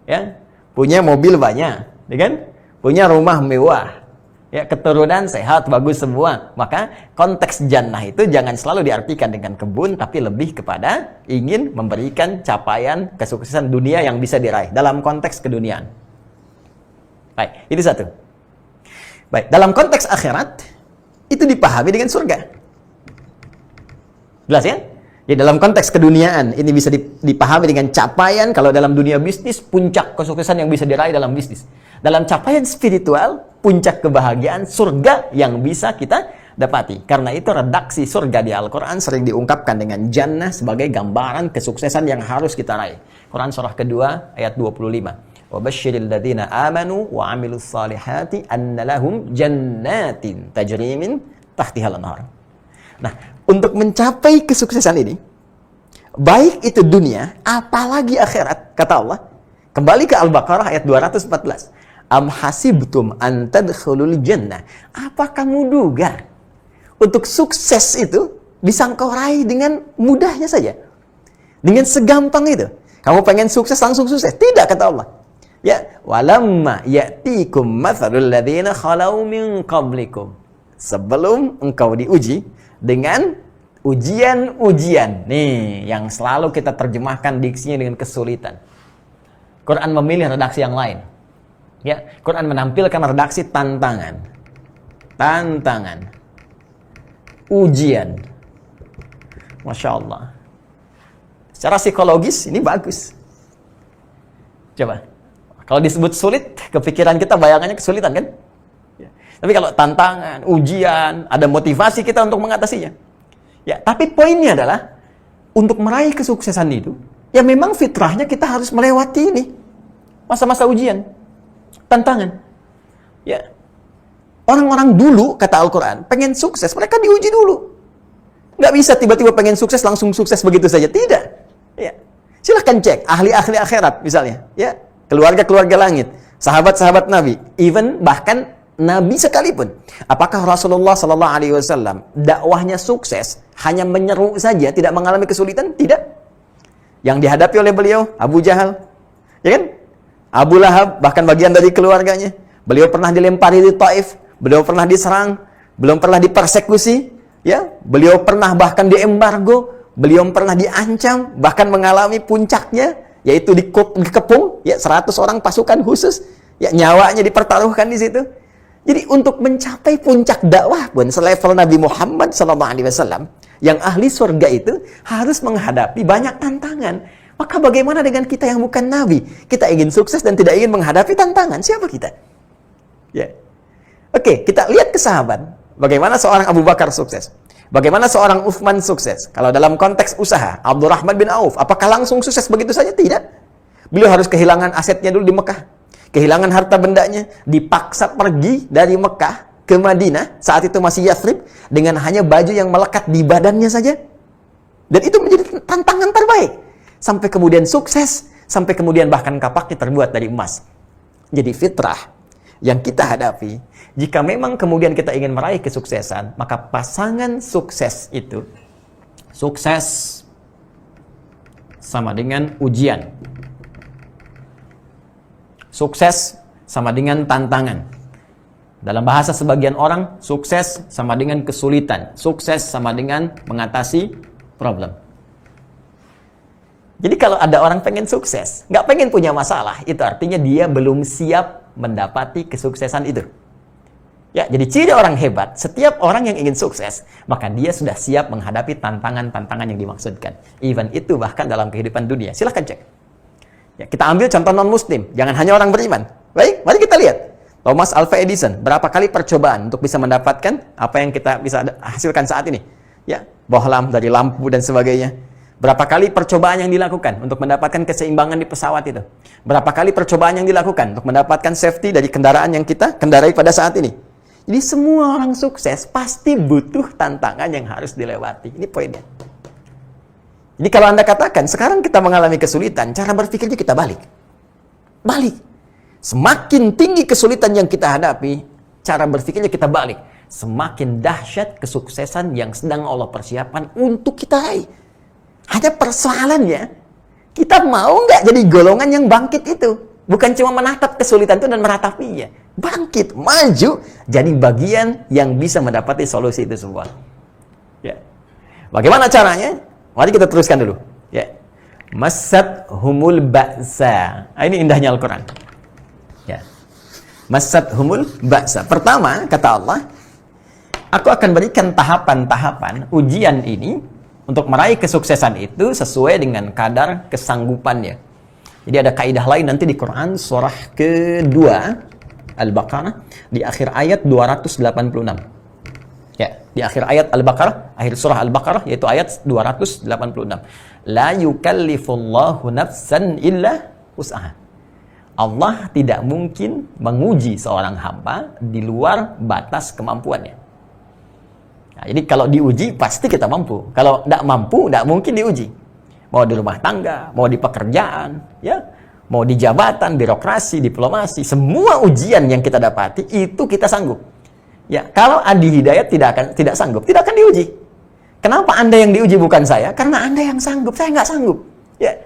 ya, punya mobil banyak, ya kan? Punya rumah mewah, ya, keturunan sehat, bagus semua. Maka konteks jannah itu jangan selalu diartikan dengan kebun, tapi lebih kepada ingin memberikan capaian kesuksesan dunia yang bisa diraih dalam konteks keduniaan. Baik, itu satu. Baik, dalam konteks akhirat itu dipahami dengan surga. Jelas ya? Ya, dalam konteks keduniaan ini bisa dipahami dengan capaian. Kalau dalam dunia bisnis, puncak kesuksesan yang bisa diraih dalam bisnis. Dalam capaian spiritual, puncak kebahagiaan surga yang bisa kita dapati. Karena itu redaksi surga di Al-Quran sering diungkapkan dengan jannah sebagai gambaran kesuksesan yang harus kita raih. Quran surah kedua ayat 25. وَبَشِّرِ الَّذِينَ آمَنُوا وَعَمِلُوا الصَّالِحَاتِ أَنَّ لَهُمْ جَنَّاتٍ تَجْرِي مِنْ تَحْتِهَا الْأَنْهَارُ. Nah, untuk mencapai kesuksesan ini, baik itu dunia, apalagi akhirat. Kata Allah, kembali ke Al-Baqarah ayat 214. Am hasibtum an tadkhulul jannah. Apa kamu duga untuk sukses itu bisa engkau raih dengan mudahnya saja? Dengan segampang itu. Kamu pengen sukses langsung sukses? Tidak, kata Allah. Ya, walamma ya'tikum mathalul ladzina khalau min qablikum. Sebelum engkau diuji dengan ujian-ujian. Nih, yang selalu kita terjemahkan diksinya dengan kesulitan. Quran memilih redaksi yang lain. Ya, Quran menampilkan redaksi tantangan. Tantangan. Ujian. Masya Allah. Secara psikologis ini bagus. Coba. Kalau disebut sulit, kepikiran kita bayangannya kesulitan kan? Ya. Tapi kalau tantangan, ujian, ada motivasi kita untuk mengatasinya. Ya, tapi poinnya adalah untuk meraih kesuksesan itu, ya memang fitrahnya kita harus melewati ini. Masa-masa ujian, tantangan. Ya. Orang-orang dulu, kata Al-Quran, pengen sukses, mereka diuji dulu. Nggak bisa tiba-tiba pengen sukses, langsung sukses begitu saja. Tidak. Ya. Silahkan cek, ahli-ahli akhirat misalnya. Ya. Keluarga-keluarga langit, sahabat-sahabat Nabi, even bahkan Nabi sekalipun. Apakah Rasulullah SAW dakwahnya sukses hanya menyeru saja, tidak mengalami kesulitan? Tidak. Yang dihadapi oleh beliau, Abu Jahal, ya kan? Abu Lahab, bahkan bagian dari keluarganya. Beliau pernah dilempari di Taif, beliau pernah diserang, belum pernah dipersekusi, ya. Beliau pernah bahkan diembargo, beliau pernah diancam, bahkan mengalami puncaknya, yaitu dikepung, ya 100 orang pasukan khusus, ya nyawanya dipertaruhkan di situ. Jadi untuk mencapai puncak dakwah pun selevel Nabi Muhammad SAW yang ahli surga itu harus menghadapi banyak tantangan. Maka bagaimana dengan kita yang bukan Nabi? Kita ingin sukses dan tidak ingin menghadapi tantangan. Siapa kita? Ya. Oke, kita lihat ke sahabat. Bagaimana seorang Abu Bakar sukses? Bagaimana seorang Uthman sukses? Kalau dalam konteks usaha, Abdurrahman bin Auf, apakah langsung sukses begitu saja? Tidak. Beliau harus kehilangan asetnya dulu di Mekah. Kehilangan harta bendanya. Dipaksa pergi dari Mekah ke Madinah. Saat itu masih Yathrib. Dengan hanya baju yang melekat di badannya saja. Dan itu menjadi tantangan terbaik. Sampai kemudian sukses. Sampai kemudian bahkan kapaknya terbuat dari emas. Jadi fitrah yang kita hadapi, jika memang kemudian kita ingin meraih kesuksesan, maka pasangan sukses itu, sukses sama dengan ujian. Sukses sama dengan tantangan. Dalam bahasa sebagian orang, sukses sama dengan kesulitan. Sukses sama dengan mengatasi problem. Jadi kalau ada orang pengen sukses, nggak pengen punya masalah, itu artinya dia belum siap mendapati kesuksesan itu. Ya, jadi ciri orang hebat, setiap orang yang ingin sukses, maka dia sudah siap menghadapi tantangan-tantangan yang dimaksudkan. Even itu bahkan dalam kehidupan dunia. Silahkan cek. Ya, kita ambil contoh non-muslim, jangan hanya orang beriman. Baik, mari kita lihat. Thomas Alva Edison, berapa kali percobaan untuk bisa mendapatkan apa yang kita bisa hasilkan saat ini? Ya, bohlam dari lampu dan sebagainya. Berapa kali percobaan yang dilakukan untuk mendapatkan keseimbangan di pesawat itu? Berapa kali percobaan yang dilakukan untuk mendapatkan safety dari kendaraan yang kita kendarai pada saat ini? Jadi semua orang sukses pasti butuh tantangan yang harus dilewati. Ini poinnya. Jadi kalau Anda katakan, sekarang kita mengalami kesulitan, cara berpikirnya kita balik. Balik. Semakin tinggi kesulitan yang kita hadapi, cara berpikirnya kita balik. Semakin dahsyat kesuksesan yang sedang Allah persiapkan untuk kita raih. Hanya persoalannya, kita mau nggak jadi golongan yang bangkit itu. Bukan cuma menatap kesulitan itu dan meratapinya. Bangkit, maju, jadi bagian yang bisa mendapati solusi itu semua. Ya. Bagaimana caranya? Mari kita teruskan dulu. Ya. Masat humul ba'sa. Ini indahnya Al-Quran. Ya. Masat humul ba'sa. Pertama, kata Allah, aku akan berikan tahapan-tahapan ujian ini untuk meraih kesuksesan itu sesuai dengan kadar kesanggupannya. Jadi ada kaidah lain nanti di Quran surah kedua Al-Baqarah di akhir ayat 286. Ya, di akhir ayat Al-Baqarah, akhir surah Al-Baqarah yaitu ayat 286. La yukallifullahu nafsan illa wus'aha. Allah tidak mungkin menguji seorang hamba di luar batas kemampuannya. Nah, jadi kalau diuji pasti kita mampu. Kalau tidak mampu, tidak mungkin diuji. mau di rumah tangga, mau di pekerjaan, ya, mau di jabatan, birokrasi, diplomasi, semua ujian yang kita dapati itu kita sanggup. Ya, kalau Adi Hidayat tidak sanggup, tidak akan diuji. Kenapa Anda yang diuji bukan saya? Karena Anda yang sanggup, saya nggak sanggup. Ya.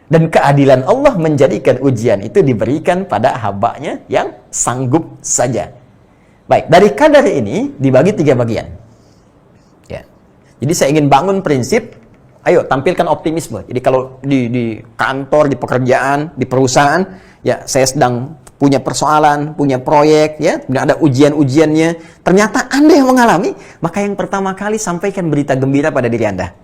Dan keadilan Allah menjadikan ujian itu diberikan pada hambanya yang sanggup saja. Baik, dari kadar ini dibagi 3 bagian. Ya. Jadi saya ingin bangun prinsip, ayo tampilkan optimisme. Jadi kalau di kantor, di pekerjaan, di perusahaan, ya saya sedang punya persoalan, punya proyek, ya, ada ujian-ujiannya, ternyata Anda yang mengalami, maka yang pertama kali sampaikan berita gembira pada diri Anda.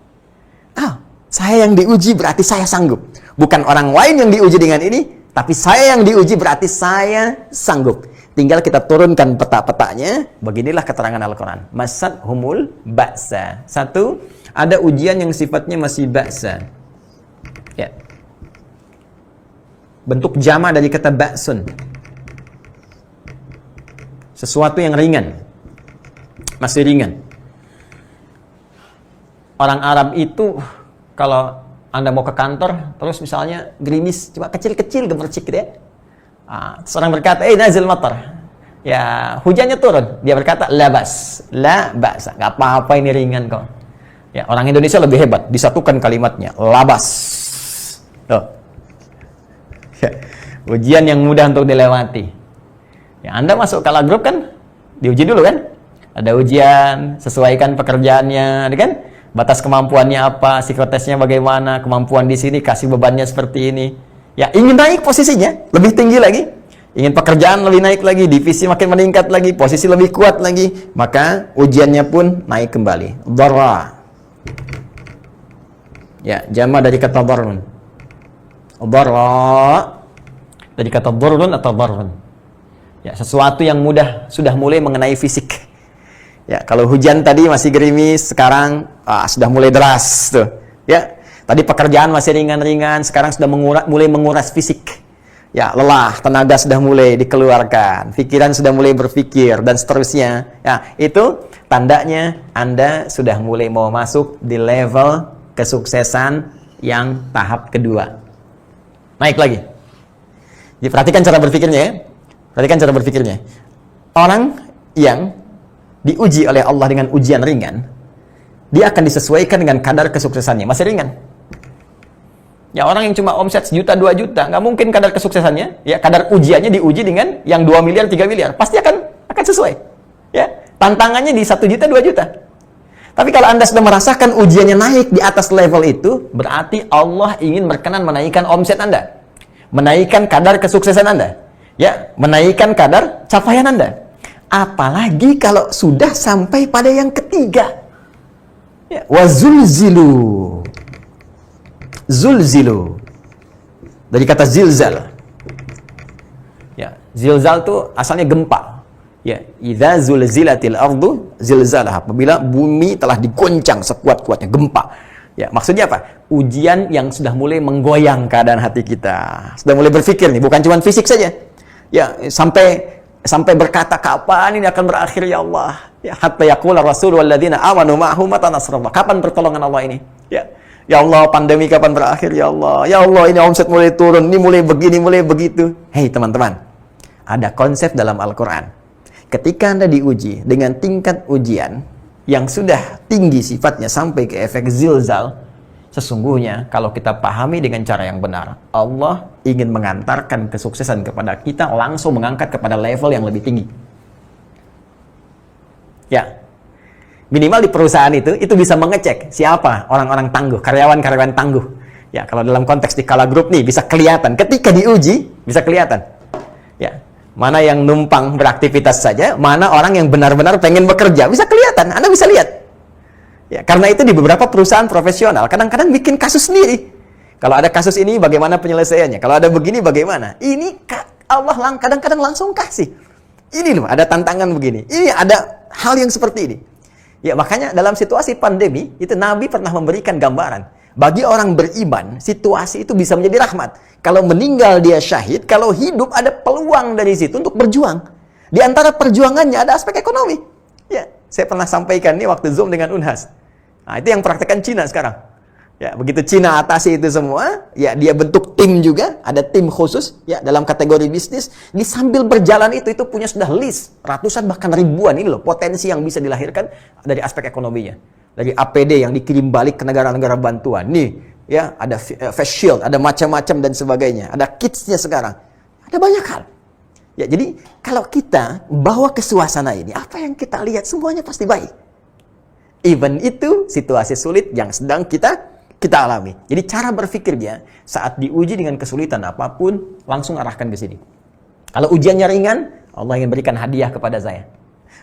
Saya yang diuji berarti saya sanggup. Bukan orang lain yang diuji dengan ini, tapi saya yang diuji berarti saya sanggup. Tinggal kita turunkan peta-petanya, beginilah keterangan Al-Quran. Masad humul ba'sa. 1, ada ujian yang sifatnya masih ba'sa. Ya. Bentuk jama dari kata ba'sun. Sesuatu yang ringan. Masih ringan. Orang Arab itu, kalau Anda mau ke kantor, terus misalnya gerimis, cuma kecil-kecil gemercik gitu ya. Seorang berkata, nazil matar. Ya, hujannya turun. Dia berkata, la bas. La ba'sa. Gak apa-apa, ini ringan kok. Ya, orang Indonesia lebih hebat. Disatukan kalimatnya. Labas. Tuh. Ujian yang mudah untuk dilewati. Ya, Anda masuk kala grup kan, diuji dulu kan? Ada ujian, sesuaikan pekerjaannya, kan? Batas kemampuannya apa, psikotesnya bagaimana, kemampuan di sini, kasih bebannya seperti ini. Ya, ingin naik posisinya, lebih tinggi lagi. Ingin pekerjaan lebih naik lagi, divisi makin meningkat lagi, posisi lebih kuat lagi, maka ujiannya pun naik kembali. Dharra. Ya, jama dari kata dharrun. Dharra dari kata dharrun atau dharrun. Ya, sesuatu yang mudah sudah mulai mengenai fisik. Ya, kalau hujan tadi masih gerimis, sekarang sudah mulai deras tuh. Ya, tadi pekerjaan masih ringan-ringan, sekarang sudah mulai menguras fisik. Ya, lelah, tenaga sudah mulai dikeluarkan, pikiran sudah mulai berpikir dan seterusnya. Ya, itu tandanya Anda sudah mulai mau masuk di level kesuksesan yang tahap kedua. Naik lagi. Jadi, perhatikan cara berpikirnya ya. Perhatikan cara berpikirnya. Orang yang diuji oleh Allah dengan ujian ringan, dia akan disesuaikan dengan kadar kesuksesannya. Masih ringan. Ya, orang yang cuma omset 1 juta, 2 juta, nggak mungkin kadar kesuksesannya, ya, kadar ujiannya diuji dengan yang 2 miliar, 3 miliar. Pasti akan sesuai. Ya, tantangannya di 1 juta, 2 juta. Tapi kalau Anda sudah merasakan ujiannya naik di atas level itu, berarti Allah ingin berkenan menaikkan omset Anda. Menaikkan kadar kesuksesan Anda. Ya, menaikkan kadar capaian Anda. Apalagi kalau sudah sampai pada yang ketiga. Ya, wazulzilu. Zulzilu. Dari kata zilzal. Ya, zilzal itu asalnya gempa. Ya, idza zulzilatil ardu zilzalaha. Apabila bumi telah diguncang sekuat-kuatnya, gempa. Ya, maksudnya apa? Ujian yang sudah mulai menggoyang keadaan hati kita. Sudah mulai berpikir nih, bukan cuma fisik saja. Ya, sampai berkata, kapan ini akan berakhir ya Allah? Ya, hatta yaqula rasul walladzina amanu ma'ahu mata nasrullah. Kapan pertolongan Allah ini? Ya Allah, pandemi kapan berakhir ya Allah? Ya Allah, ini omset mulai turun, ini mulai begini, mulai begitu. Hei teman-teman, ada konsep dalam Al-Quran. Ketika Anda diuji dengan tingkat ujian yang sudah tinggi sifatnya sampai ke efek zilzal, sesungguhnya kalau kita pahami dengan cara yang benar, Allah ingin mengantarkan kesuksesan kepada kita, langsung mengangkat kepada level yang lebih tinggi. Ya, minimal di perusahaan itu bisa mengecek siapa orang-orang tangguh, karyawan-karyawan tangguh. Ya, kalau dalam konteks di Kala Group nih bisa kelihatan ketika diuji, bisa kelihatan. Ya, mana yang numpang beraktivitas saja, mana orang yang benar-benar pengen bekerja, bisa kelihatan. Anda bisa lihat. Ya, karena itu di beberapa perusahaan profesional kadang-kadang bikin kasus sendiri. Kalau ada kasus ini bagaimana penyelesaiannya? Kalau ada begini bagaimana? Ini Allah kadang-kadang langsung kasih. Ini loh, ada tantangan begini. Ini ada hal yang seperti ini. Ya, makanya dalam situasi pandemi, itu Nabi pernah memberikan gambaran. Bagi orang beriman, situasi itu bisa menjadi rahmat. Kalau meninggal dia syahid, kalau hidup ada peluang dari situ untuk berjuang. Di antara perjuangannya ada aspek ekonomi. Ya, saya pernah sampaikan ini waktu Zoom dengan Unhas. Nah, itu yang praktekkan Cina sekarang. Ya, begitu Cina atasi itu semua, ya dia bentuk tim juga, ada tim khusus ya dalam kategori bisnis. Ini sambil berjalan itu punya sudah list ratusan bahkan ribuan ini loh potensi yang bisa dilahirkan dari aspek ekonominya. Dari APD yang dikirim balik ke negara-negara bantuan. Nih, ya ada face shield, ada macam-macam dan sebagainya. Ada kitsnya sekarang. Ada banyak hal. Ya, jadi kalau kita bawa ke suasana ini, apa yang kita lihat semuanya pasti baik. Even itu situasi sulit yang sedang kita alami. Jadi cara berpikirnya saat diuji dengan kesulitan apapun, langsung arahkan ke sini. Kalau ujiannya ringan, Allah ingin berikan hadiah kepada saya.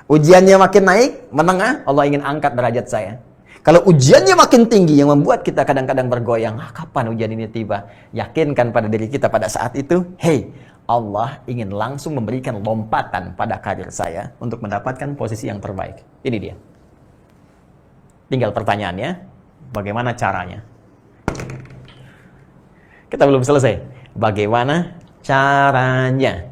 Ujiannya makin naik, menengah, Allah ingin angkat derajat saya. Kalau ujiannya makin tinggi yang membuat kita kadang-kadang bergoyang, kapan ujian ini tiba? Yakinkan pada diri kita pada saat itu, hey, Allah ingin langsung memberikan lompatan pada karir saya untuk mendapatkan posisi yang terbaik. Ini dia. Tinggal pertanyaannya, bagaimana caranya? Kita belum selesai. Bagaimana caranya?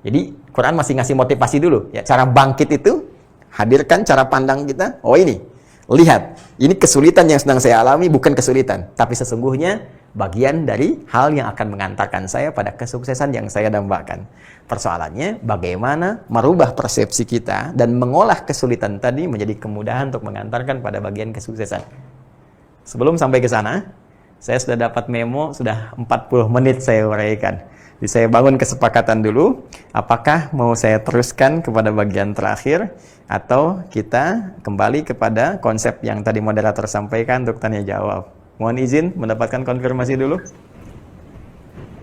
Jadi Quran masih ngasih motivasi dulu. Ya, cara bangkit itu, hadirkan cara pandang kita. Oh ini, lihat. Ini kesulitan yang sedang saya alami bukan kesulitan. Tapi sesungguhnya bagian dari hal yang akan mengantarkan saya pada kesuksesan yang saya dambakan. Persoalannya, bagaimana merubah persepsi kita dan mengolah kesulitan tadi menjadi kemudahan untuk mengantarkan pada bagian kesuksesan. Sebelum sampai ke sana, saya sudah dapat memo, sudah 40 menit saya uraikan. Jadi saya bangun kesepakatan dulu, apakah mau saya teruskan kepada bagian terakhir, atau kita kembali kepada konsep yang tadi moderator sampaikan untuk tanya jawab. Mohon izin mendapatkan konfirmasi dulu.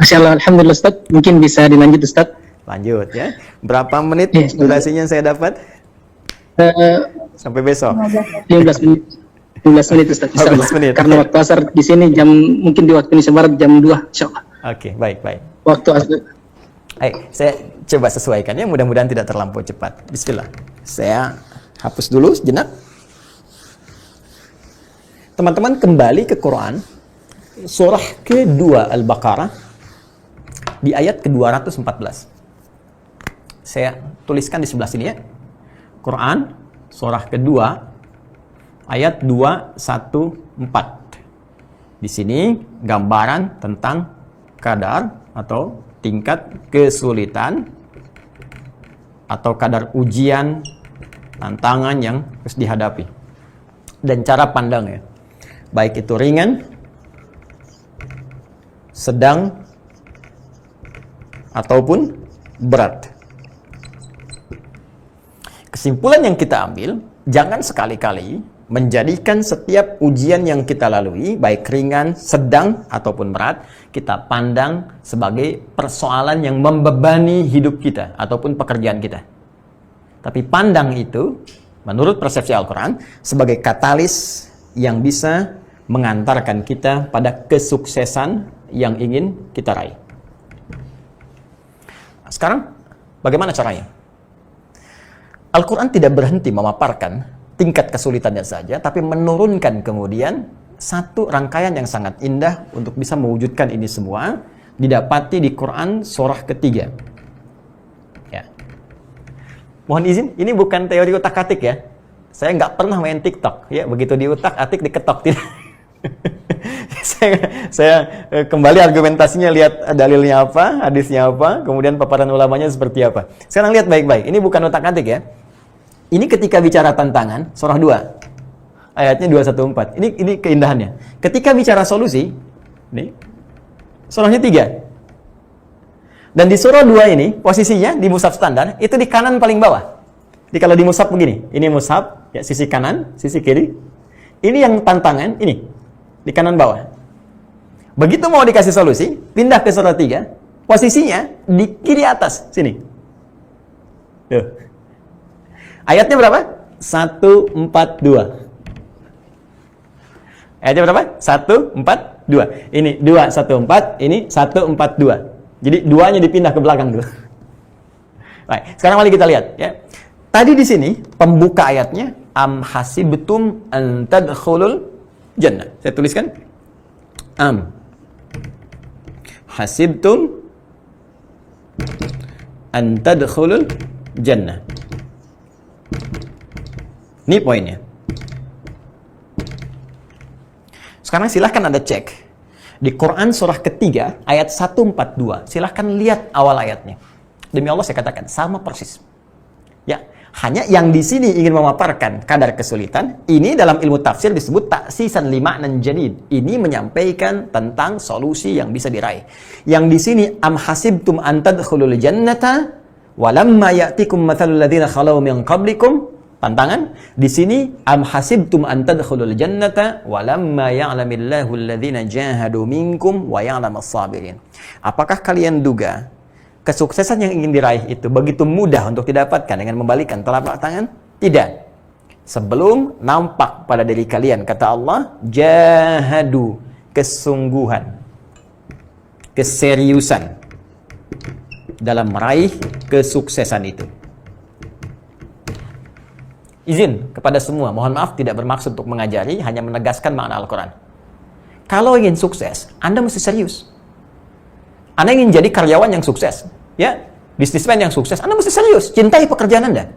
Masya Allah, Alhamdulillah Ustaz. Mungkin bisa dilanjut Ustaz. Lanjut ya. Berapa menit Yes, durasinya saya dapat? Sampai besok. 15 menit. 15 menit Ustaz. 15 menit. Karena waktu asar di sini mungkin di waktu Indonesia Barat jam 2 insyaallah. Oke, baik. Waktu asar. Baik, saya coba sesuaikan ya, mudah-mudahan tidak terlampau cepat. Bismillah. Saya hapus dulu sejenak. Teman-teman kembali ke Quran, surah kedua Al-Baqarah, di ayat ke-214. Saya tuliskan di sebelah sini ya. Quran, surah kedua, ayat 214. Di sini gambaran tentang kadar atau tingkat kesulitan atau kadar ujian, tantangan yang harus dihadapi. Dan cara pandangnya, baik itu ringan, sedang, ataupun berat. Kesimpulan yang kita ambil, jangan sekali-kali menjadikan setiap ujian yang kita lalui, baik ringan, sedang, ataupun berat, kita pandang sebagai persoalan yang membebani hidup kita, ataupun pekerjaan kita. Tapi pandang itu, menurut persepsi Al-Quran, sebagai katalis yang bisa mengantarkan kita pada kesuksesan yang ingin kita raih. Sekarang, bagaimana caranya? Al-Quran tidak berhenti memaparkan tingkat kesulitannya saja, tapi menurunkan kemudian satu rangkaian yang sangat indah untuk bisa mewujudkan ini semua, didapati di Quran surah ketiga. Ya. Mohon izin, ini bukan teori utak-atik ya. Saya nggak pernah main TikTok, ya. Begitu diutak-atik diketok tidak. saya kembali argumentasinya, lihat dalilnya apa, hadisnya apa, kemudian paparan ulamanya seperti apa. Sekarang lihat baik-baik, ini bukan utak-atik ya. Ini ketika bicara tantangan, surah 2, ayatnya 214. Ini keindahannya. Ketika bicara solusi, ini surahnya 3. Dan di surah 2 ini, posisinya di mushaf standar, itu di kanan paling bawah. Jadi kalau di mushaf begini, ini mushaf, ya, sisi kanan, sisi kiri. Ini yang tantangan, ini, di kanan bawah. Begitu mau dikasih solusi, pindah ke surah 3, posisinya di kiri atas, sini. Tuh. Ayatnya berapa? 142. Ayatnya berapa? 142. Ini 214, ini 142. Jadi duanya dipindah ke belakang dulu. Baik, sekarang mari kita lihat ya. Tadi di sini pembuka ayatnya am hasibtum an tadkhulul jannah. Saya tuliskan am hasibtum an tadkhulul jannah. Ini poinnya. Sekarang silahkan Anda cek di Quran surah ketiga ayat 142. Silahkan lihat awal ayatnya. Demi Allah saya katakan sama persis. Ya, hanya yang di sini ingin memaparkan kadar kesulitan, ini dalam ilmu tafsir disebut taksisan lima'nan jadid. Ini menyampaikan tentang solusi yang bisa diraih. Yang di sini am hasibtum an tadkhulul jannata walamma ya'tikum mathalul ladzina khalau min qablikum. Tantangan di sini am hasibtum an tadkhulul jannata walamma ya'lamillahu alladzina jahadu minkum wa ya'lamas sabirin. Apakah kalian duga kesuksesan yang ingin diraih itu begitu mudah untuk didapatkan dengan membalikkan telapak tangan? Tidak. Sebelum nampak pada diri kalian, kata Allah, jahadu, kesungguhan, keseriusan dalam meraih kesuksesan itu. Izin kepada semua, mohon maaf tidak bermaksud untuk mengajari, hanya menegaskan makna Al-Quran. Kalau ingin sukses, Anda mesti serius. Anda ingin jadi karyawan yang sukses, ya, bisnismen yang sukses, Anda mesti serius, cintai pekerjaan Anda.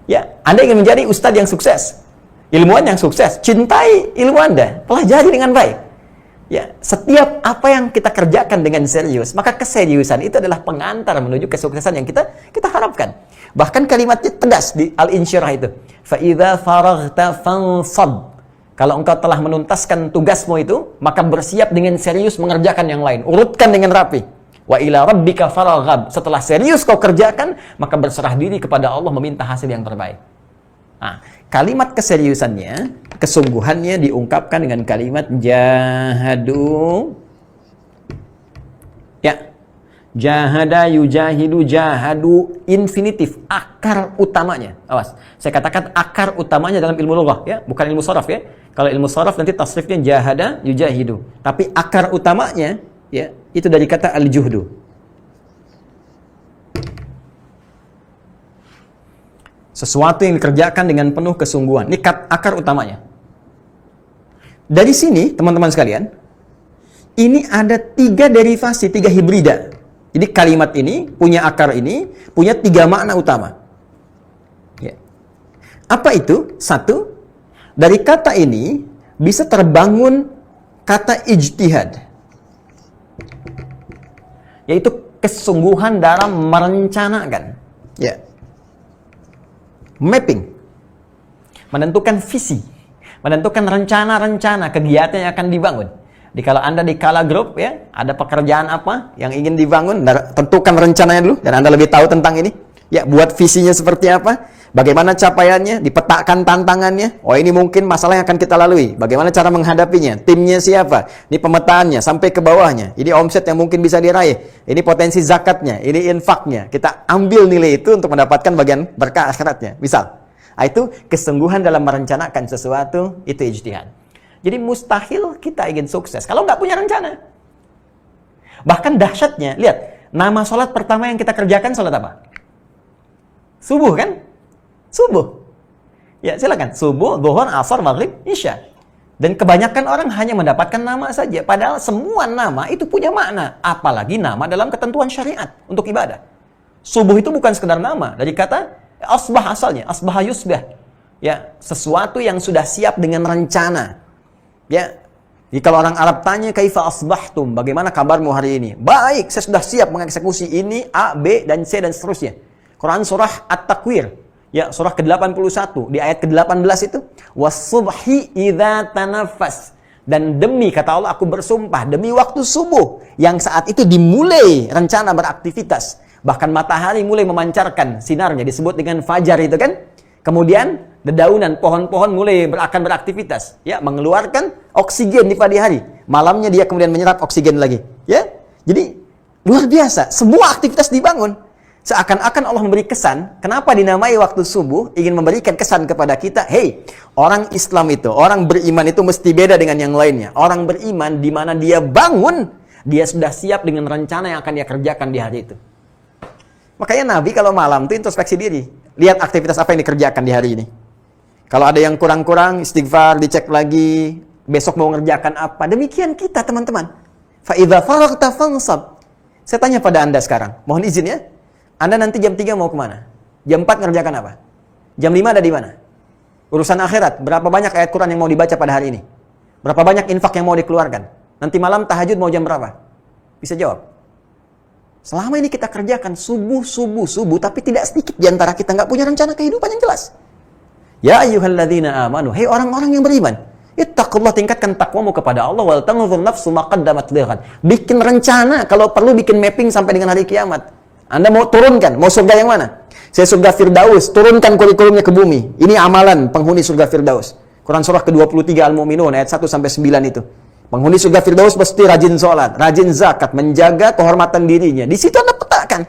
Ya, Anda ingin menjadi ustadz yang sukses, ilmuwan yang sukses, cintai ilmu Anda, pelajari dengan baik. Ya, setiap apa yang kita kerjakan dengan serius, maka keseriusan itu adalah pengantar menuju kesuksesan yang kita harapkan. Bahkan kalimatnya tegas di Al-Insyirah itu. Fa idza faraghta fansab. Kalau engkau telah menuntaskan tugasmu itu, maka bersiap dengan serius mengerjakan yang lain. Urutkan dengan rapi. Wa ila rabbika faraghab. Setelah serius kau kerjakan, maka berserah diri kepada Allah meminta hasil yang terbaik. Nah, kalimat keseriusannya, kesungguhannya diungkapkan dengan kalimat jahadu. Ya. Jahada, yujahidu, jahadu, infinitif, akar utamanya. Awas, saya katakan akar utamanya dalam ilmu lughah, ya, bukan ilmu sharaf, ya. Kalau ilmu sharaf nanti tasrifnya jahada, yujahidu. Tapi akar utamanya, ya, itu dari kata al-juhdu. Sesuatu yang dikerjakan dengan penuh kesungguhan. Ini akar utamanya. Dari sini, teman-teman sekalian, ini ada 3 derivasi, 3 hibrida. Jadi kalimat ini, punya akar ini, punya 3 makna utama. Ya. Apa itu? 1, dari kata ini bisa terbangun kata ijtihad. Yaitu kesungguhan dalam merencanakan. Ya. Mapping. Menentukan visi. Menentukan rencana-rencana kegiatan yang akan dibangun. Kalau Anda di Kala Group, ya, ada pekerjaan apa yang ingin dibangun, tentukan rencananya dulu, dan Anda lebih tahu tentang ini. Ya, buat visinya seperti apa, bagaimana capaiannya, dipetakan tantangannya. Oh, ini mungkin masalah yang akan kita lalui. Bagaimana cara menghadapinya, timnya siapa, ini pemetaannya sampai ke bawahnya. Ini omset yang mungkin bisa diraih, ini potensi zakatnya, ini infaknya. Kita ambil nilai itu untuk mendapatkan bagian berkah akhiratnya. Misal, itu kesungguhan dalam merencanakan sesuatu, itu ijtihad. Jadi mustahil kita ingin sukses kalau nggak punya rencana. Bahkan dahsyatnya, lihat, nama sholat pertama yang kita kerjakan sholat apa? Subuh kan? Subuh. Ya, silakan. Subuh, zuhur, asar, maghrib, isya. Dan kebanyakan orang hanya mendapatkan nama saja. Padahal semua nama itu punya makna. Apalagi nama dalam ketentuan syariat untuk ibadah. Subuh itu bukan sekedar nama. Dari kata asbah asalnya. Asbah yusbah. Ya, sesuatu yang sudah siap dengan rencana. Ya, jadi kalau orang Arab tanya kaifa asbahtum, bagaimana kabarmu hari ini? Baik, saya sudah siap mengeksekusi ini A, B, dan C dan seterusnya. Quran surah At-Takwir, ya, surah ke-81 di ayat ke-18 itu, was-subhi idza tanaffas. Dan demi, kata Allah, aku bersumpah demi waktu subuh yang saat itu dimulai rencana beraktivitas. Bahkan matahari mulai memancarkan sinarnya, disebut dengan fajar itu kan. Kemudian dedaunan pohon-pohon mulai akan beraktivitas, ya, mengeluarkan oksigen di pagi hari. Malamnya dia kemudian menyerap oksigen lagi, ya. Jadi luar biasa, semua aktivitas dibangun. Seakan-akan Allah memberi kesan, kenapa dinamai waktu subuh, ingin memberikan kesan kepada kita, hey, orang Islam itu, orang beriman itu mesti beda dengan yang lainnya. Orang beriman di mana dia bangun, dia sudah siap dengan rencana yang akan dia kerjakan di hari itu. Makanya Nabi kalau malam itu introspeksi diri. Lihat aktivitas apa yang dikerjakan di hari ini. Kalau ada yang kurang-kurang, istighfar, dicek lagi. Besok mau ngerjakan apa. Demikian kita, teman-teman. Fa idza faraghta fansab. Saya tanya pada Anda sekarang. Mohon izin ya. Anda nanti jam 3 mau kemana? Jam 4 ngerjakan apa? Jam 5 ada di mana? Urusan akhirat. Berapa banyak ayat Quran yang mau dibaca pada hari ini? Berapa banyak infak yang mau dikeluarkan? Nanti malam tahajud mau jam berapa? Bisa jawab. Selama ini kita kerjakan subuh, tapi tidak sedikit di antara kita nggak punya rencana kehidupan yang jelas. Ya ayyuhalladzina amanu, hei orang-orang yang beriman, ittaqullah, tingkatkan takwamu kepada Allah, wal tanzur nafsu ma qaddamat lighad. Bikin rencana, kalau perlu bikin mapping sampai dengan hari kiamat. Anda mau turunkan, mau surga yang mana? Saya surga Firdaus, turunkan kurikulumnya ke bumi. Ini amalan penghuni surga Firdaus. Quran surah ke-23 Al-Mu'minun ayat 1 sampai 9 itu. Penghuni surga Firdaus pasti rajin sholat, rajin zakat, menjaga kehormatan dirinya. Di situ Anda petakan.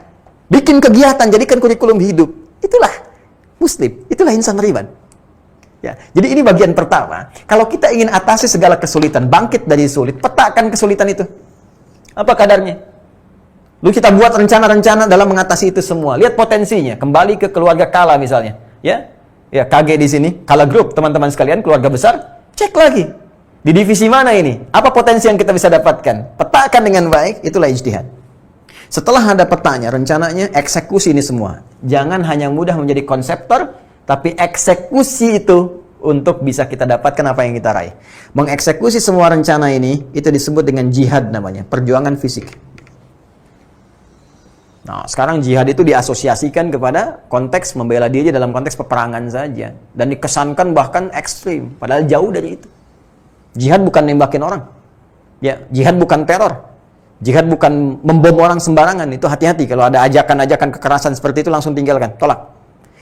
Bikin kegiatan, jadikan kurikulum hidup. Itulah Muslim, itulah insan beriman. Ya, jadi ini bagian pertama. Kalau kita ingin atasi segala kesulitan, bangkit dari sulit, petakan kesulitan itu. Apa kadarnya? Lalu kita buat rencana-rencana dalam mengatasi itu semua. Lihat potensinya. Kembali ke keluarga Kala misalnya. Ya, KG di sini, Kala Group, teman-teman sekalian, keluarga besar. Cek lagi. Di divisi mana ini? Apa potensi yang kita bisa dapatkan? Petakan dengan baik, itulah ijtihad. Setelah ada petanya, rencananya, eksekusi ini semua. Jangan hanya mudah menjadi konseptor, tapi eksekusi itu untuk bisa kita dapatkan apa yang kita raih. Mengeksekusi semua rencana ini, itu disebut dengan jihad namanya, perjuangan fisik. Nah, sekarang jihad itu diasosiasikan kepada konteks membela diri dalam konteks peperangan saja. Dan dikesankan bahkan ekstrim, padahal jauh dari itu. Jihad bukan nembakin orang. Ya, jihad bukan teror. Jihad bukan membom orang sembarangan. Itu hati-hati, kalau ada ajakan-ajakan kekerasan seperti itu langsung tinggalkan, tolak.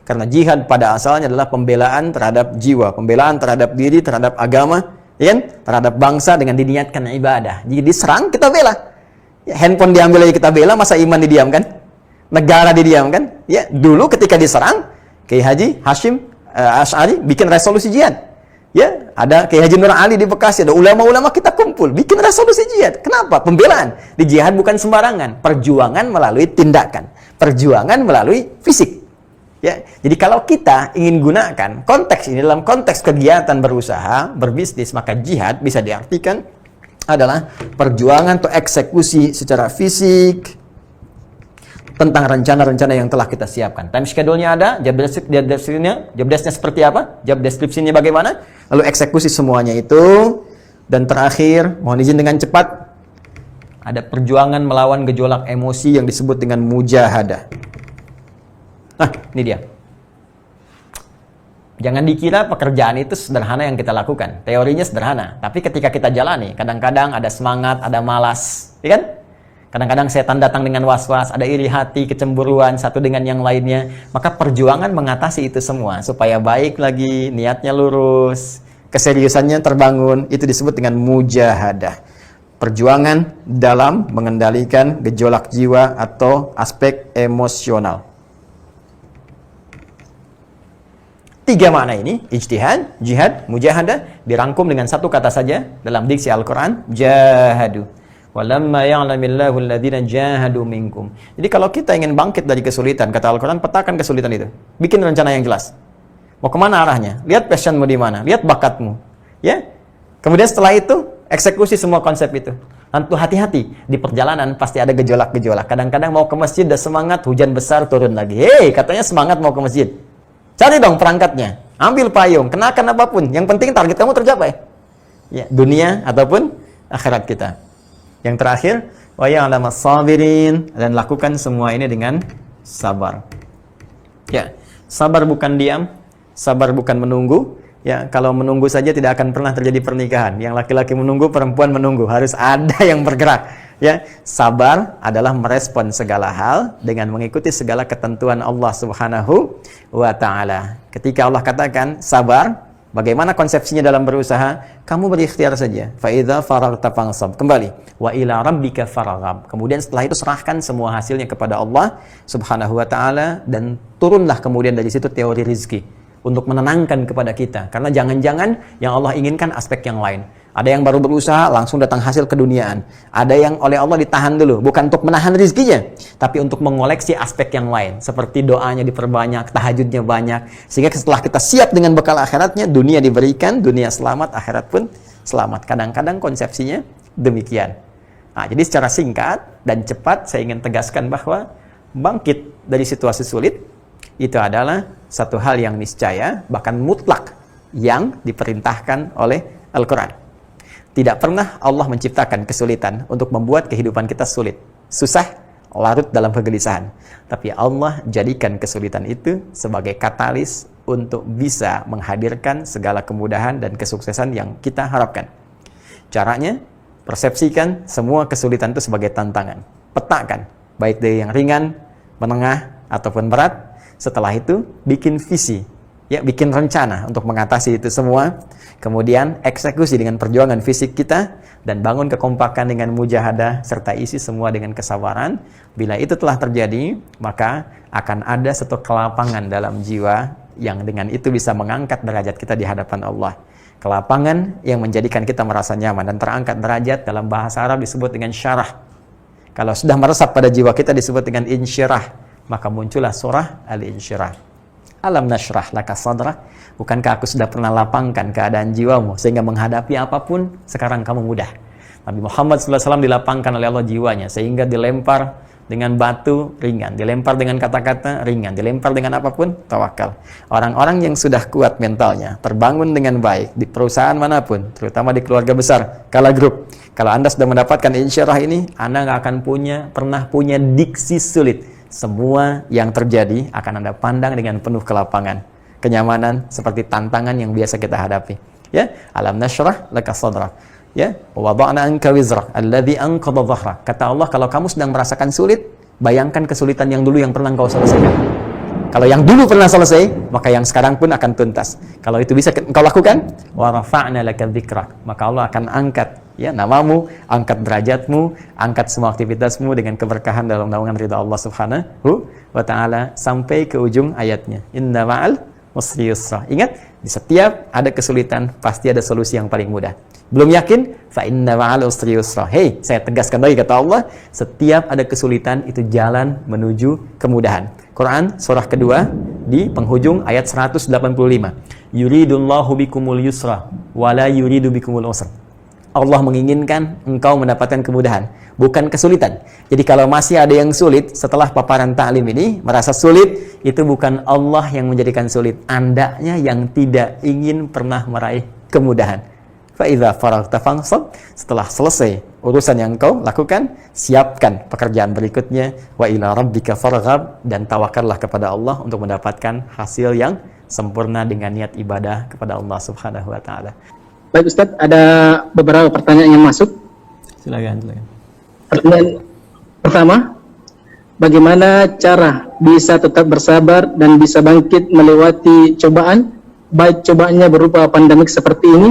Karena jihad pada asalnya adalah pembelaan terhadap jiwa, pembelaan terhadap diri, terhadap agama, ya kan? Terhadap bangsa dengan diniatkan ibadah. Jadi diserang, kita bela. Ya, handphone diambil aja kita bela, masa iman didiamkan? Negara didiamkan? Ya, dulu ketika diserang, Kiai Haji Hashim Asy'ari bikin resolusi jihad. Ya, ada Kiai Haji Nur Ali di Bekasi, ada ulama-ulama kita kumpul, bikin resolusi jihad. Kenapa? Pembelaan. Di jihad bukan sembarangan, perjuangan melalui tindakan, perjuangan melalui fisik. Ya, jadi kalau kita ingin gunakan konteks ini dalam konteks kegiatan berusaha, berbisnis, maka jihad bisa diartikan adalah perjuangan atau eksekusi secara fisik tentang rencana-rencana yang telah kita siapkan. Time schedule-nya ada, job desk-nya seperti apa, job description-nya bagaimana, lalu eksekusi semuanya itu, dan terakhir, mohon izin dengan cepat, ada perjuangan melawan gejolak emosi yang disebut dengan mujahadah. Nah, ini dia. Jangan dikira pekerjaan itu sederhana yang kita lakukan. Teorinya sederhana, tapi ketika kita jalani, kadang-kadang ada semangat, ada malas, ya kan? Kadang-kadang setan datang dengan was-was, ada iri hati, kecemburuan satu dengan yang lainnya. Maka perjuangan mengatasi itu semua supaya baik lagi, niatnya lurus, keseriusannya terbangun, itu disebut dengan mujahadah. Perjuangan dalam mengendalikan gejolak jiwa atau aspek emosional. Tiga makna ini, ijtihad, jihad, mujahadah, dirangkum dengan satu kata saja dalam diksi Al-Quran, jahadu. Walamma ya'lamillahu alladhina jahadu minkum. Jadi kalau kita ingin bangkit dari kesulitan, kata Al-Quran, petakan kesulitan itu. Bikin rencana yang jelas. Mau kemana arahnya? Lihat passionmu di mana, lihat bakatmu. Ya. Kemudian setelah itu, eksekusi semua konsep itu. Tentu hati-hati, di perjalanan pasti ada gejolak-gejolak. Kadang-kadang mau ke masjid, udah semangat, hujan besar, turun lagi. Hei, katanya semangat mau ke masjid. Cari dong perangkatnya, ambil payung, kenakan apapun. Yang penting target kamu tercapai. Ya, dunia ataupun akhirat kita. Yang terakhir, wa ya'lamas sabirin, dan lakukan semua ini dengan sabar. Ya, sabar bukan diam, sabar bukan menunggu. Ya, kalau menunggu saja tidak akan pernah terjadi pernikahan. Yang laki-laki menunggu, perempuan menunggu. Harus ada yang bergerak. Ya, sabar adalah merespon segala hal dengan mengikuti segala ketentuan Allah Subhanahu wa Ta'ala. Ketika Allah katakan sabar, bagaimana konsepsinya dalam berusaha? Kamu berikhtiar saja. Fa idza faragta fansab. Kembali. Wa ila rabbika farghab. Kemudian setelah itu serahkan semua hasilnya kepada Allah Subhanahu wa Ta'ala, dan turunlah kemudian dari situ teori rizki untuk menenangkan kepada kita. Karena jangan-jangan yang Allah inginkan aspek yang lain. Ada yang baru berusaha, langsung datang hasil keduniaan. Ada yang oleh Allah ditahan dulu. Bukan untuk menahan rizkinya, tapi untuk mengoleksi aspek yang lain. Seperti doanya diperbanyak, tahajudnya banyak. Sehingga setelah kita siap dengan bekal akhiratnya, dunia diberikan, dunia selamat, akhirat pun selamat. Kadang-kadang konsepsinya demikian. Nah, jadi secara singkat dan cepat, saya ingin tegaskan bahwa bangkit dari situasi sulit, itu adalah satu hal yang niscaya, bahkan mutlak, yang diperintahkan oleh Al-Quran. Tidak pernah Allah menciptakan kesulitan untuk membuat kehidupan kita sulit, susah, larut dalam kegelisahan. Tapi Allah jadikan kesulitan itu sebagai katalis untuk bisa menghadirkan segala kemudahan dan kesuksesan yang kita harapkan. Caranya, persepsikan semua kesulitan itu sebagai tantangan. Petakan, baik dari yang ringan, menengah, ataupun berat. Setelah itu, bikin visi, ya, bikin rencana untuk mengatasi itu semua. Kemudian eksekusi dengan perjuangan fisik kita, dan bangun kekompakan dengan mujahadah, serta isi semua dengan kesabaran. Bila itu telah terjadi, maka akan ada satu kelapangan dalam jiwa yang dengan itu bisa mengangkat derajat kita di hadapan Allah. Kelapangan yang menjadikan kita merasa nyaman dan terangkat derajat, dalam bahasa Arab disebut dengan syarah. Kalau sudah meresap pada jiwa kita disebut dengan insyirah, maka muncullah surah Al-Insyirah. Alam nashrah laka sadrak. Bukankah aku sudah pernah lapangkan keadaan jiwamu sehingga menghadapi apapun sekarang kamu mudah. Nabi Muhammad SAW dilapangkan oleh Allah jiwanya sehingga dilempar dengan batu ringan, dilempar dengan kata-kata ringan, dilempar dengan apapun tawakal. Orang-orang yang sudah kuat mentalnya, terbangun dengan baik di perusahaan manapun, terutama di keluarga besar, Kala Group. Kalau Anda sudah mendapatkan insyirah ini, Anda nggak akan pernah punya diksi sulit. Semua yang terjadi akan Anda pandang dengan penuh kelapangan, kenyamanan, seperti tantangan yang biasa kita hadapi. Ya, alam nashrah laka sadrak. Ya, wa wada'na anka wizrak alladhi anqadha dhahrak. Kata Allah, kalau kamu sedang merasakan sulit, bayangkan kesulitan yang dulu yang pernah engkau selesaikan. Kalau yang dulu pernah selesai, maka yang sekarang pun akan tuntas. Kalau itu bisa engkau lakukan, wa rafa'na laka dzikrak, maka Allah akan angkat, ya, namamu, angkat derajatmu, angkat semua aktivitasmu dengan keberkahan dalam naungan ridha Allah Subhanahu wa ta'ala, sampai ke ujung ayatnya. Inna ma'al usri yusra. Ingat, di setiap ada kesulitan pasti ada solusi yang paling mudah. Belum yakin? Fa inna ma'al usri yusra. Hei, saya tegaskan lagi, kata Allah, setiap ada kesulitan itu jalan menuju kemudahan. Quran surah kedua di penghujung ayat 185. Yuridullahu bikumul yusra wa la yuridu bikumul usra. Allah menginginkan engkau mendapatkan kemudahan, bukan kesulitan. Jadi kalau masih ada yang sulit setelah paparan ta'lim ini, merasa sulit, itu bukan Allah yang menjadikan sulit. Andanya yang tidak ingin pernah meraih kemudahan. Fa'idha faraghta fansab. Setelah selesai urusan yang engkau lakukan, siapkan pekerjaan berikutnya. Wa ila rabbika farghab. Dan tawakallah kepada Allah untuk mendapatkan hasil yang sempurna dengan niat ibadah kepada Allah Subhanahu wa ta'ala. Baik Ustadz, ada beberapa pertanyaan yang masuk. Silakan. Pertanyaan pertama, bagaimana cara bisa tetap bersabar dan bisa bangkit melewati cobaan, baik cobaannya berupa pandemik seperti ini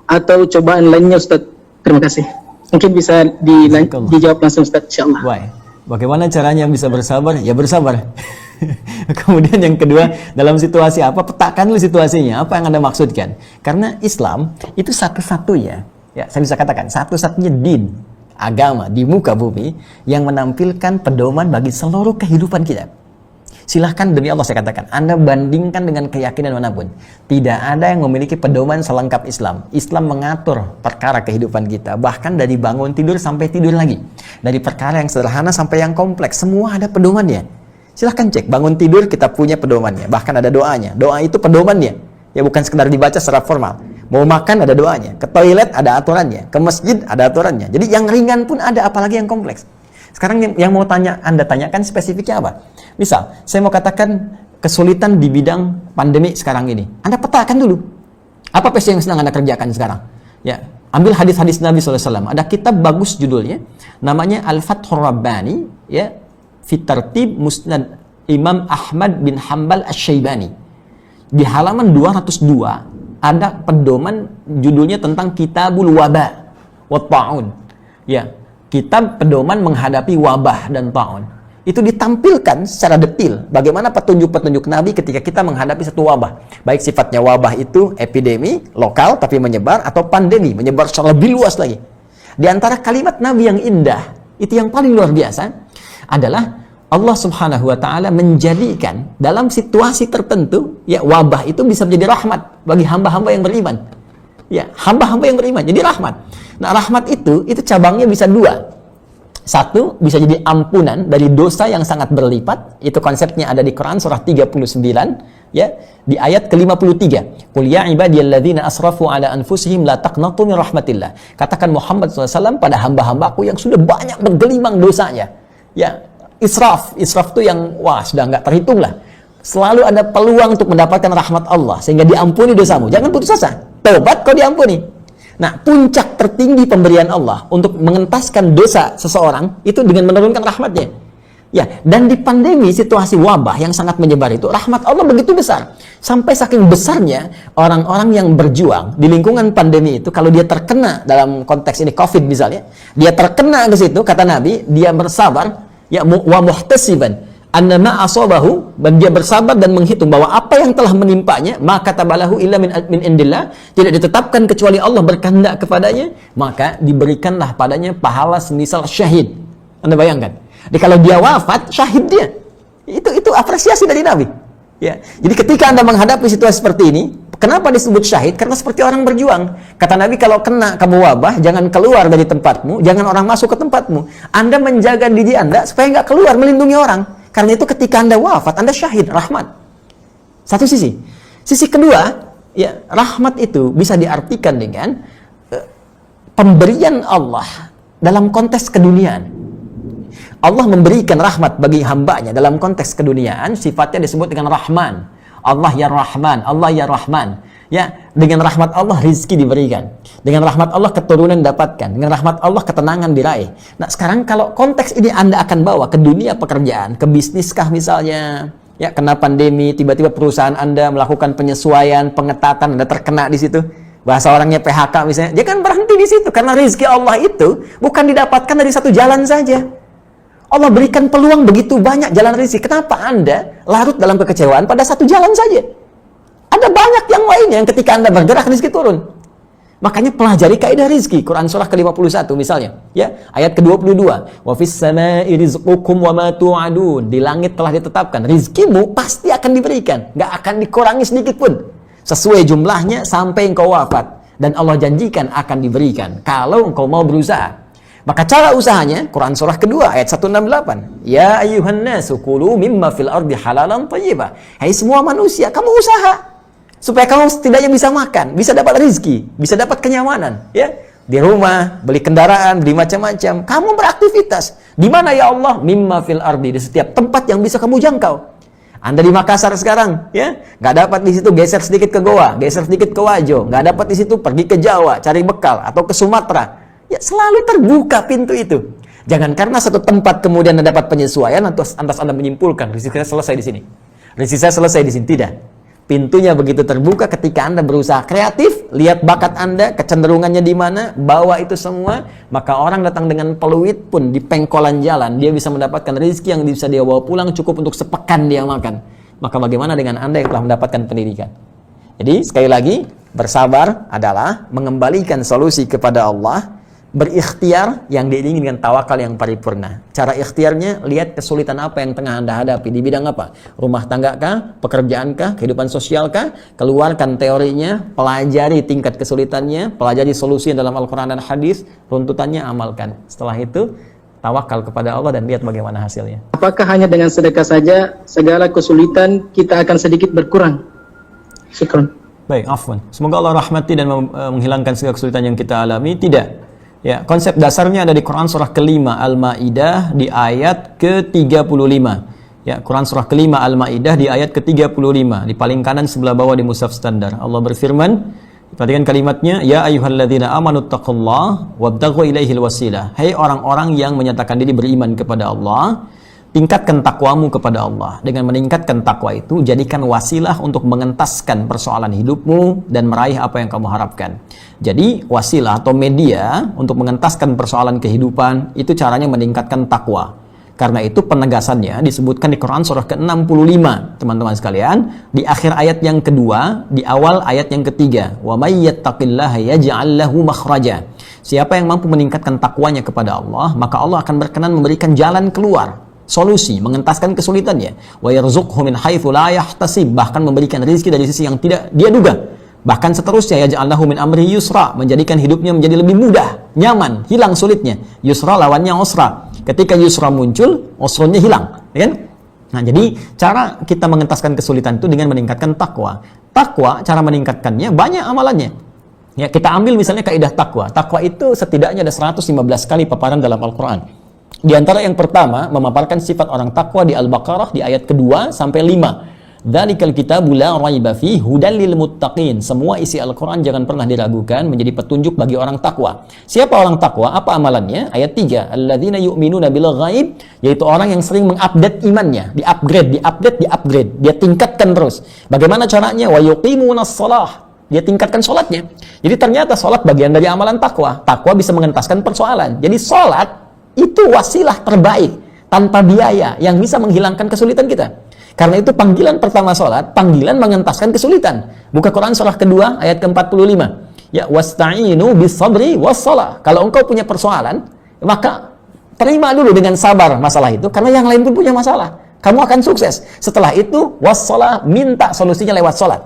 atau cobaan lainnya, Ustadz? Terima kasih. Mungkin bisa dijawab langsung, Ustadz, insyaallah. Baik. Bagaimana caranya bisa bersabar? Ya bersabar. Kemudian yang kedua, dalam situasi apa? Petakan dulu situasinya. Apa yang Anda maksudkan? Karena Islam itu satu-satunya, ya saya bisa katakan, satu-satunya din, agama di muka bumi yang menampilkan pedoman bagi seluruh kehidupan kita. Silahkan, demi Allah saya katakan, Anda bandingkan dengan keyakinan manapun. Tidak ada yang memiliki pedoman selengkap Islam. Islam mengatur perkara kehidupan kita, bahkan dari bangun tidur sampai tidur lagi. Dari perkara yang sederhana sampai yang kompleks, semua ada pedomannya. Silahkan cek, bangun tidur kita punya pedomannya, bahkan ada doanya. Doa itu pedomannya, ya bukan sekedar dibaca secara formal. Mau makan ada doanya, ke toilet ada aturannya, ke masjid ada aturannya. Jadi yang ringan pun ada, apalagi yang kompleks. Sekarang yang mau Anda tanyakan spesifiknya apa? Misal, saya mau katakan kesulitan di bidang pandemi sekarang ini. Anda petakan dulu. Apa yang sedang Anda kerjakan sekarang? Ya, ambil hadis-hadis Nabi SAW. Ada kitab bagus judulnya, namanya Al-Fathur Rabbani, ya, Fitartib Musnad Imam Ahmad bin Hanbal Asy-Syaibani. Di halaman 202 ada pedoman judulnya tentang Kitabul Waba wa Ta'un. Ya, kitab pedoman menghadapi wabah dan ta'un. Itu ditampilkan secara detil bagaimana petunjuk-petunjuk Nabi ketika kita menghadapi satu wabah. Baik sifatnya wabah itu epidemi lokal tapi menyebar, atau pandemi menyebar secara lebih luas lagi. Di antara kalimat Nabi yang indah, itu yang paling luar biasa, adalah Allah Subhanahu wa ta'ala menjadikan dalam situasi tertentu, ya, wabah itu bisa menjadi rahmat bagi hamba-hamba yang beriman. Ya, hamba-hamba yang beriman jadi rahmat. Nah, rahmat itu cabangnya bisa dua. Satu, bisa jadi ampunan dari dosa yang sangat berlipat. Itu konsepnya ada di Quran surah 39, Ya, di ayat ke-53. Qul ya ibadiyalladzina asrafu ala anfusihim la taqnatu min rahmatillah. Katakan Muhammad SAW pada hamba-hambaku yang sudah banyak bergelimang dosanya. Ya, israf itu yang sudah nggak terhitung lah. Selalu ada peluang untuk mendapatkan rahmat Allah sehingga diampuni dosamu. Jangan putus asa. Tobat kau diampuni. Nah, puncak tertinggi pemberian Allah untuk mengentaskan dosa seseorang itu dengan menurunkan rahmatnya. Ya, dan di pandemi, situasi wabah yang sangat menyebar itu, rahmat Allah begitu besar. Sampai saking besarnya, orang-orang yang berjuang di lingkungan pandemi itu, kalau dia terkena dalam konteks ini COVID misalnya, dia terkena ke situ, kata Nabi, dia bersabar, ya, wa muhtasiban, annama asabahu, dan dia bersabar dan menghitung bahwa apa yang telah menimpanya, maka tabalahu illa min indillah, tidak ditetapkan kecuali Allah berkehendak kepadanya, maka diberikanlah padanya pahala semisal syahid. Anda bayangkan? Jadi kalau dia wafat, syahid dia. Itu apresiasi dari Nabi. Ya. Jadi ketika Anda menghadapi situasi seperti ini, kenapa disebut syahid? Karena seperti orang berjuang. Kata Nabi, kalau kena kamu wabah, jangan keluar dari tempatmu, jangan orang masuk ke tempatmu. Anda menjaga diri Anda supaya nggak keluar, melindungi orang. Karena itu ketika Anda wafat, Anda syahid, rahmat. Satu sisi. Sisi kedua, ya, rahmat itu bisa diartikan dengan pemberian Allah dalam konteks keduniaan. Allah memberikan rahmat bagi hambanya dalam konteks keduniaan, sifatnya disebut dengan Rahman. Allah ya Rahman, Allah ya Rahman. Ya, dengan rahmat Allah rizki diberikan. Dengan rahmat Allah keturunan didapatkan. Dengan rahmat Allah ketenangan diraih. Nah, sekarang kalau konteks ini Anda akan bawa ke dunia pekerjaan, ke bisniskah misalnya, ya, kena pandemi, tiba-tiba perusahaan Anda melakukan penyesuaian, pengetatan, Anda terkena di situ. Bahasa orangnya PHK misalnya, jangan berhenti di situ, karena rizki Allah itu bukan didapatkan dari satu jalan saja. Allah berikan peluang begitu banyak jalan rezeki. Kenapa Anda larut dalam kekecewaan pada satu jalan saja? Ada banyak yang lainnya yang ketika Anda bergerak rezeki turun. Makanya pelajari kaidah rezeki. Quran surah ke-51 misalnya, ya, ayat ke-22. Wa fis samaa'i rizqukum wa ma tu'adun. Di langit telah ditetapkan rizkimu pasti akan diberikan, enggak akan dikurangi sedikit pun. Sesuai jumlahnya sampai engkau wafat, dan Allah janjikan akan diberikan kalau engkau mau berusaha. Maka cara usahanya, Quran surah kedua ayat 168. Ya ayyuhan nasu kulu mimma fil ardi halalan thayyibah. Hai semua manusia, kamu usaha supaya kamu setidaknya bisa makan, bisa dapat rezeki, bisa dapat kenyamanan, ya. Di rumah, beli kendaraan, beli macam-macam. Kamu beraktivitas. Di mana ya Allah? Mimma fil ardi, di setiap tempat yang bisa kamu jangkau. Anda di Makassar sekarang, ya, nggak dapat di situ, geser sedikit ke Goa, geser sedikit ke Wajo, nggak dapat di situ, pergi ke Jawa, cari bekal, atau ke Sumatera. Ya, selalu terbuka pintu itu. Jangan karena satu tempat kemudian Anda dapat penyesuaian, lantas Anda menyimpulkan, rezeki saya selesai di sini. Rezeki saya selesai di sini. Tidak. Pintunya begitu terbuka ketika Anda berusaha kreatif, lihat bakat Anda, kecenderungannya di mana, bawa itu semua, maka orang datang dengan peluit pun di pengkolan jalan, dia bisa mendapatkan rezeki yang bisa dia bawa pulang cukup untuk sepekan dia makan. Maka bagaimana dengan Anda yang telah mendapatkan pendidikan? Jadi, sekali lagi, bersabar adalah mengembalikan solusi kepada Allah, berikhtiar yang diiringi dengan tawakal yang paripurna. Cara ikhtiarnya, lihat kesulitan apa yang tengah Anda hadapi. Di bidang apa? Rumah tangga kah? Pekerjaan kah? Kehidupan sosial kah? Keluarkan teorinya, pelajari tingkat kesulitannya, pelajari solusi dalam Al-Quran dan Hadis, runtutannya amalkan. Setelah itu, tawakal kepada Allah dan lihat bagaimana hasilnya. Apakah hanya dengan sedekah saja segala kesulitan kita akan sedikit berkurang? Syukran. Baik, afwan. Semoga Allah rahmati dan menghilangkan segala kesulitan yang kita alami. Tidak. Ya, konsep dasarnya ada di Quran surah kelima Al-Maidah di ayat ke-35. Ya, Quran surah kelima Al-Maidah di ayat ke-35, di paling kanan sebelah bawah di mushaf standar. Allah berfirman, perhatikan kalimatnya, ya ayyuhalladzina amanu taqullaha wabtaghu ilaihil wasilah. Hai orang-orang yang menyatakan diri beriman kepada Allah, tingkatkan takwamu kepada Allah. Dengan meningkatkan takwa itu, jadikan wasilah untuk mengentaskan persoalan hidupmu dan meraih apa yang kamu harapkan. Jadi, wasilah atau media untuk mengentaskan persoalan kehidupan, itu caranya meningkatkan takwa. Karena itu penegasannya disebutkan di Quran surah ke-65, teman-teman sekalian, di akhir ayat yang kedua, di awal ayat yang ketiga. Wa may yattaqillaha yaj'al lahu makhraja. Siapa yang mampu meningkatkan takwanya kepada Allah, maka Allah akan berkenan memberikan jalan keluar, solusi, mengentaskan kesulitannya. Wa yarzuqhu min haitsu la yahtasib, bahkan memberikan rezeki dari sisi yang tidak dia duga. Bahkan seterusnya, yaj'allahu min amri yusra, menjadikan hidupnya menjadi lebih mudah, nyaman, hilang sulitnya. Yusra lawannya usra. Ketika yusra muncul, usranya hilang, ya kan? Nah, jadi cara kita mengentaskan kesulitan itu dengan meningkatkan takwa. Takwa, cara meningkatkannya banyak amalannya. Ya, kita ambil misalnya kaidah takwa. Takwa itu setidaknya ada 115 kali paparan dalam Al-Quran. Di antara yang pertama, memaparkan sifat orang takwa di Al-Baqarah di ayat kedua sampai 5. Dzalikal kitabu la raiba fihi hudal lil muttaqin. Semua isi Al-Qur'an jangan pernah diragukan, menjadi petunjuk bagi orang takwa. Siapa orang takwa? Apa amalannya? Ayat 3. Alladzina yu'minuna bil ghaib, yaitu orang yang sering mengupdate imannya, diupgrade. Dia tingkatkan terus. Bagaimana caranya? Wa yuqimunas shalah. Dia tingkatkan sholatnya. Jadi ternyata sholat bagian dari amalan takwa. Takwa bisa mengentaskan persoalan. Jadi sholat itu wasilah terbaik tanpa biaya yang bisa menghilangkan kesulitan kita. Karena itu panggilan pertama sholat, panggilan mengentaskan kesulitan. Buka Quran surah kedua ayat ke-45. Ya, wasta'inu bis sabri was shalah. Kalau engkau punya persoalan, maka terima dulu dengan sabar masalah itu, karena yang lain pun punya masalah. Kamu akan sukses. Setelah itu was shalah, minta solusinya lewat sholat.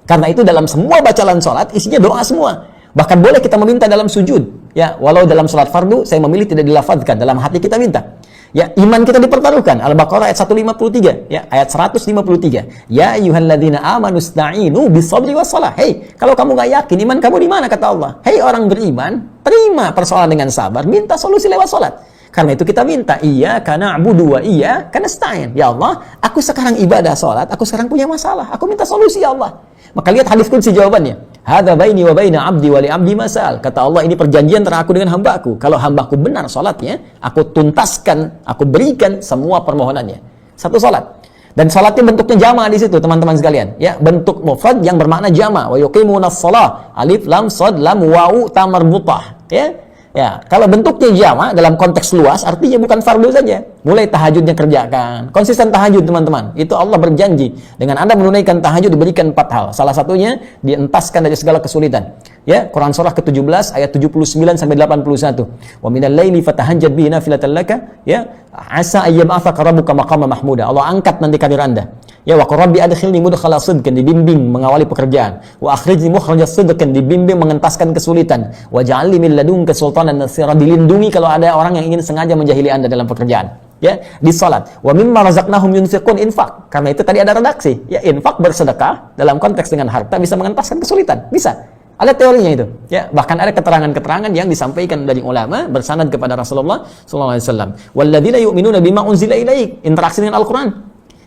Karena itu dalam semua bacaan sholat isinya doa semua. Bahkan boleh kita meminta dalam sujud. Ya, walau dalam sholat fardu saya memilih tidak dilafadzkan, dalam hati kita minta. Ya, iman kita dipertaruhkan. Al-Baqarah ayat 153, ya, ayat 153. Ya ayyuhalladzina amanu ista'inu bis-sabri was-shalah. Hei, kalau kamu nggak yakin iman kamu di mana, kata Allah. Hei orang beriman, terima persoalan dengan sabar, minta solusi lewat salat. Karena itu kita minta, iyyaka na'budu wa iyyaka nasta'in. Ya Allah, aku sekarang ibadah salat, aku sekarang punya masalah. Aku minta solusi ya Allah. Maka lihat hadis qudsi jawabannya. Hadza baini wa baina 'abdi wa li 'abdi masal. Kata Allah, ini perjanjian antara aku dengan hambaku. Kalau hambaku benar salatnya, aku tuntaskan, aku berikan semua permohonannya. Satu salat. Dan salatnya bentuknya jama' di situ, teman-teman sekalian. Ya, bentuk mufrad yang bermakna jama'. Wa yuqimunas shalah. Alif lam shad lam wawu ta marbutah. Ya. Ya, kalau bentuknya jama' dalam konteks luas artinya bukan fardu saja. Mulai tahajudnya kerjakan. Konsisten tahajud, teman-teman. Itu Allah berjanji dengan Anda menunaikan tahajud diberikan 4 hal. Salah satunya dientaskan dari segala kesulitan. Ya, Quran surah ke-17 ayat 79 sampai 81. Wa minal laili fatahajjad bihi nafilatan laka, ya, asa ayyab'atsaka rabbuka maqama mahmuda. Allah angkat nanti karir Anda. Ya, wa rabbi adkhilni mudkhala sidqin, dibimbing mengawali pekerjaan. Wa akhrijni mukhrajas sidqin, dibimbing mengentaskan kesulitan. Wa ja'alni min ladunka sultanan nasira, dilindungi kalau ada orang yang ingin sengaja menjahili Anda dalam pekerjaan. Ya, di salat. Wa mimma razaqnahum yunfiqun, infak. Karena itu tadi ada redaksi. Ya, infak, bersedekah dalam konteks dengan harta bisa mengentaskan kesulitan. Bisa. Ada teorinya itu. Ya, bahkan ada keterangan-keterangan yang disampaikan dari ulama bersanad kepada Rasulullah sallallahu alaihi wasallam. Walladzina yu'minuna bima unzila ilaik, interaksi dengan Al-Qur'an.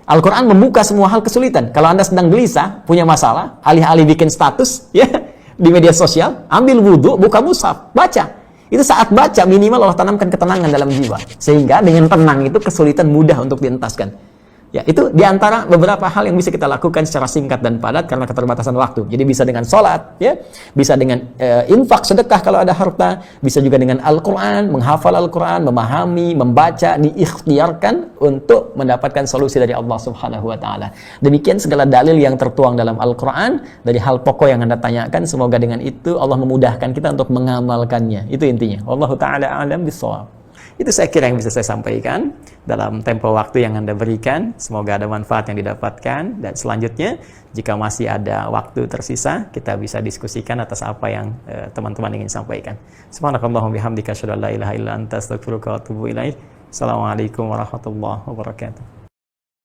Al-Quran membuka semua hal kesulitan. Kalau Anda sedang gelisah, punya masalah, alih-alih bikin status ya di media sosial, ambil wudhu, buka mushaf, baca. Itu saat baca minimal Allah tanamkan ketenangan dalam jiwa. Sehingga dengan tenang itu kesulitan mudah untuk dientaskan. Ya, itu diantara beberapa hal yang bisa kita lakukan secara singkat dan padat karena keterbatasan waktu. Jadi bisa dengan sholat, ya, bisa dengan infak, sedekah kalau ada harta, bisa juga dengan Al-Quran, menghafal Al-Quran, memahami, membaca, diikhtiarkan untuk mendapatkan solusi dari Allah Subhanahu Wa Taala. Demikian segala dalil yang tertuang dalam Al-Quran dari hal pokok yang Anda tanyakan. Semoga dengan itu Allah memudahkan kita untuk mengamalkannya. Itu intinya. Wallahu taala a'lam bishawab. Itu saya kira yang bisa saya sampaikan dalam tempo waktu yang Anda berikan. Semoga ada manfaat yang didapatkan. Dan selanjutnya, jika masih ada waktu tersisa, kita bisa diskusikan atas apa yang teman-teman ingin sampaikan. Subhanakallahumma bihamdika asyhadu an la ilaha illa anta astaghfiruka wa atubu ilaik. Assalamualaikum warahmatullahi wabarakatuh.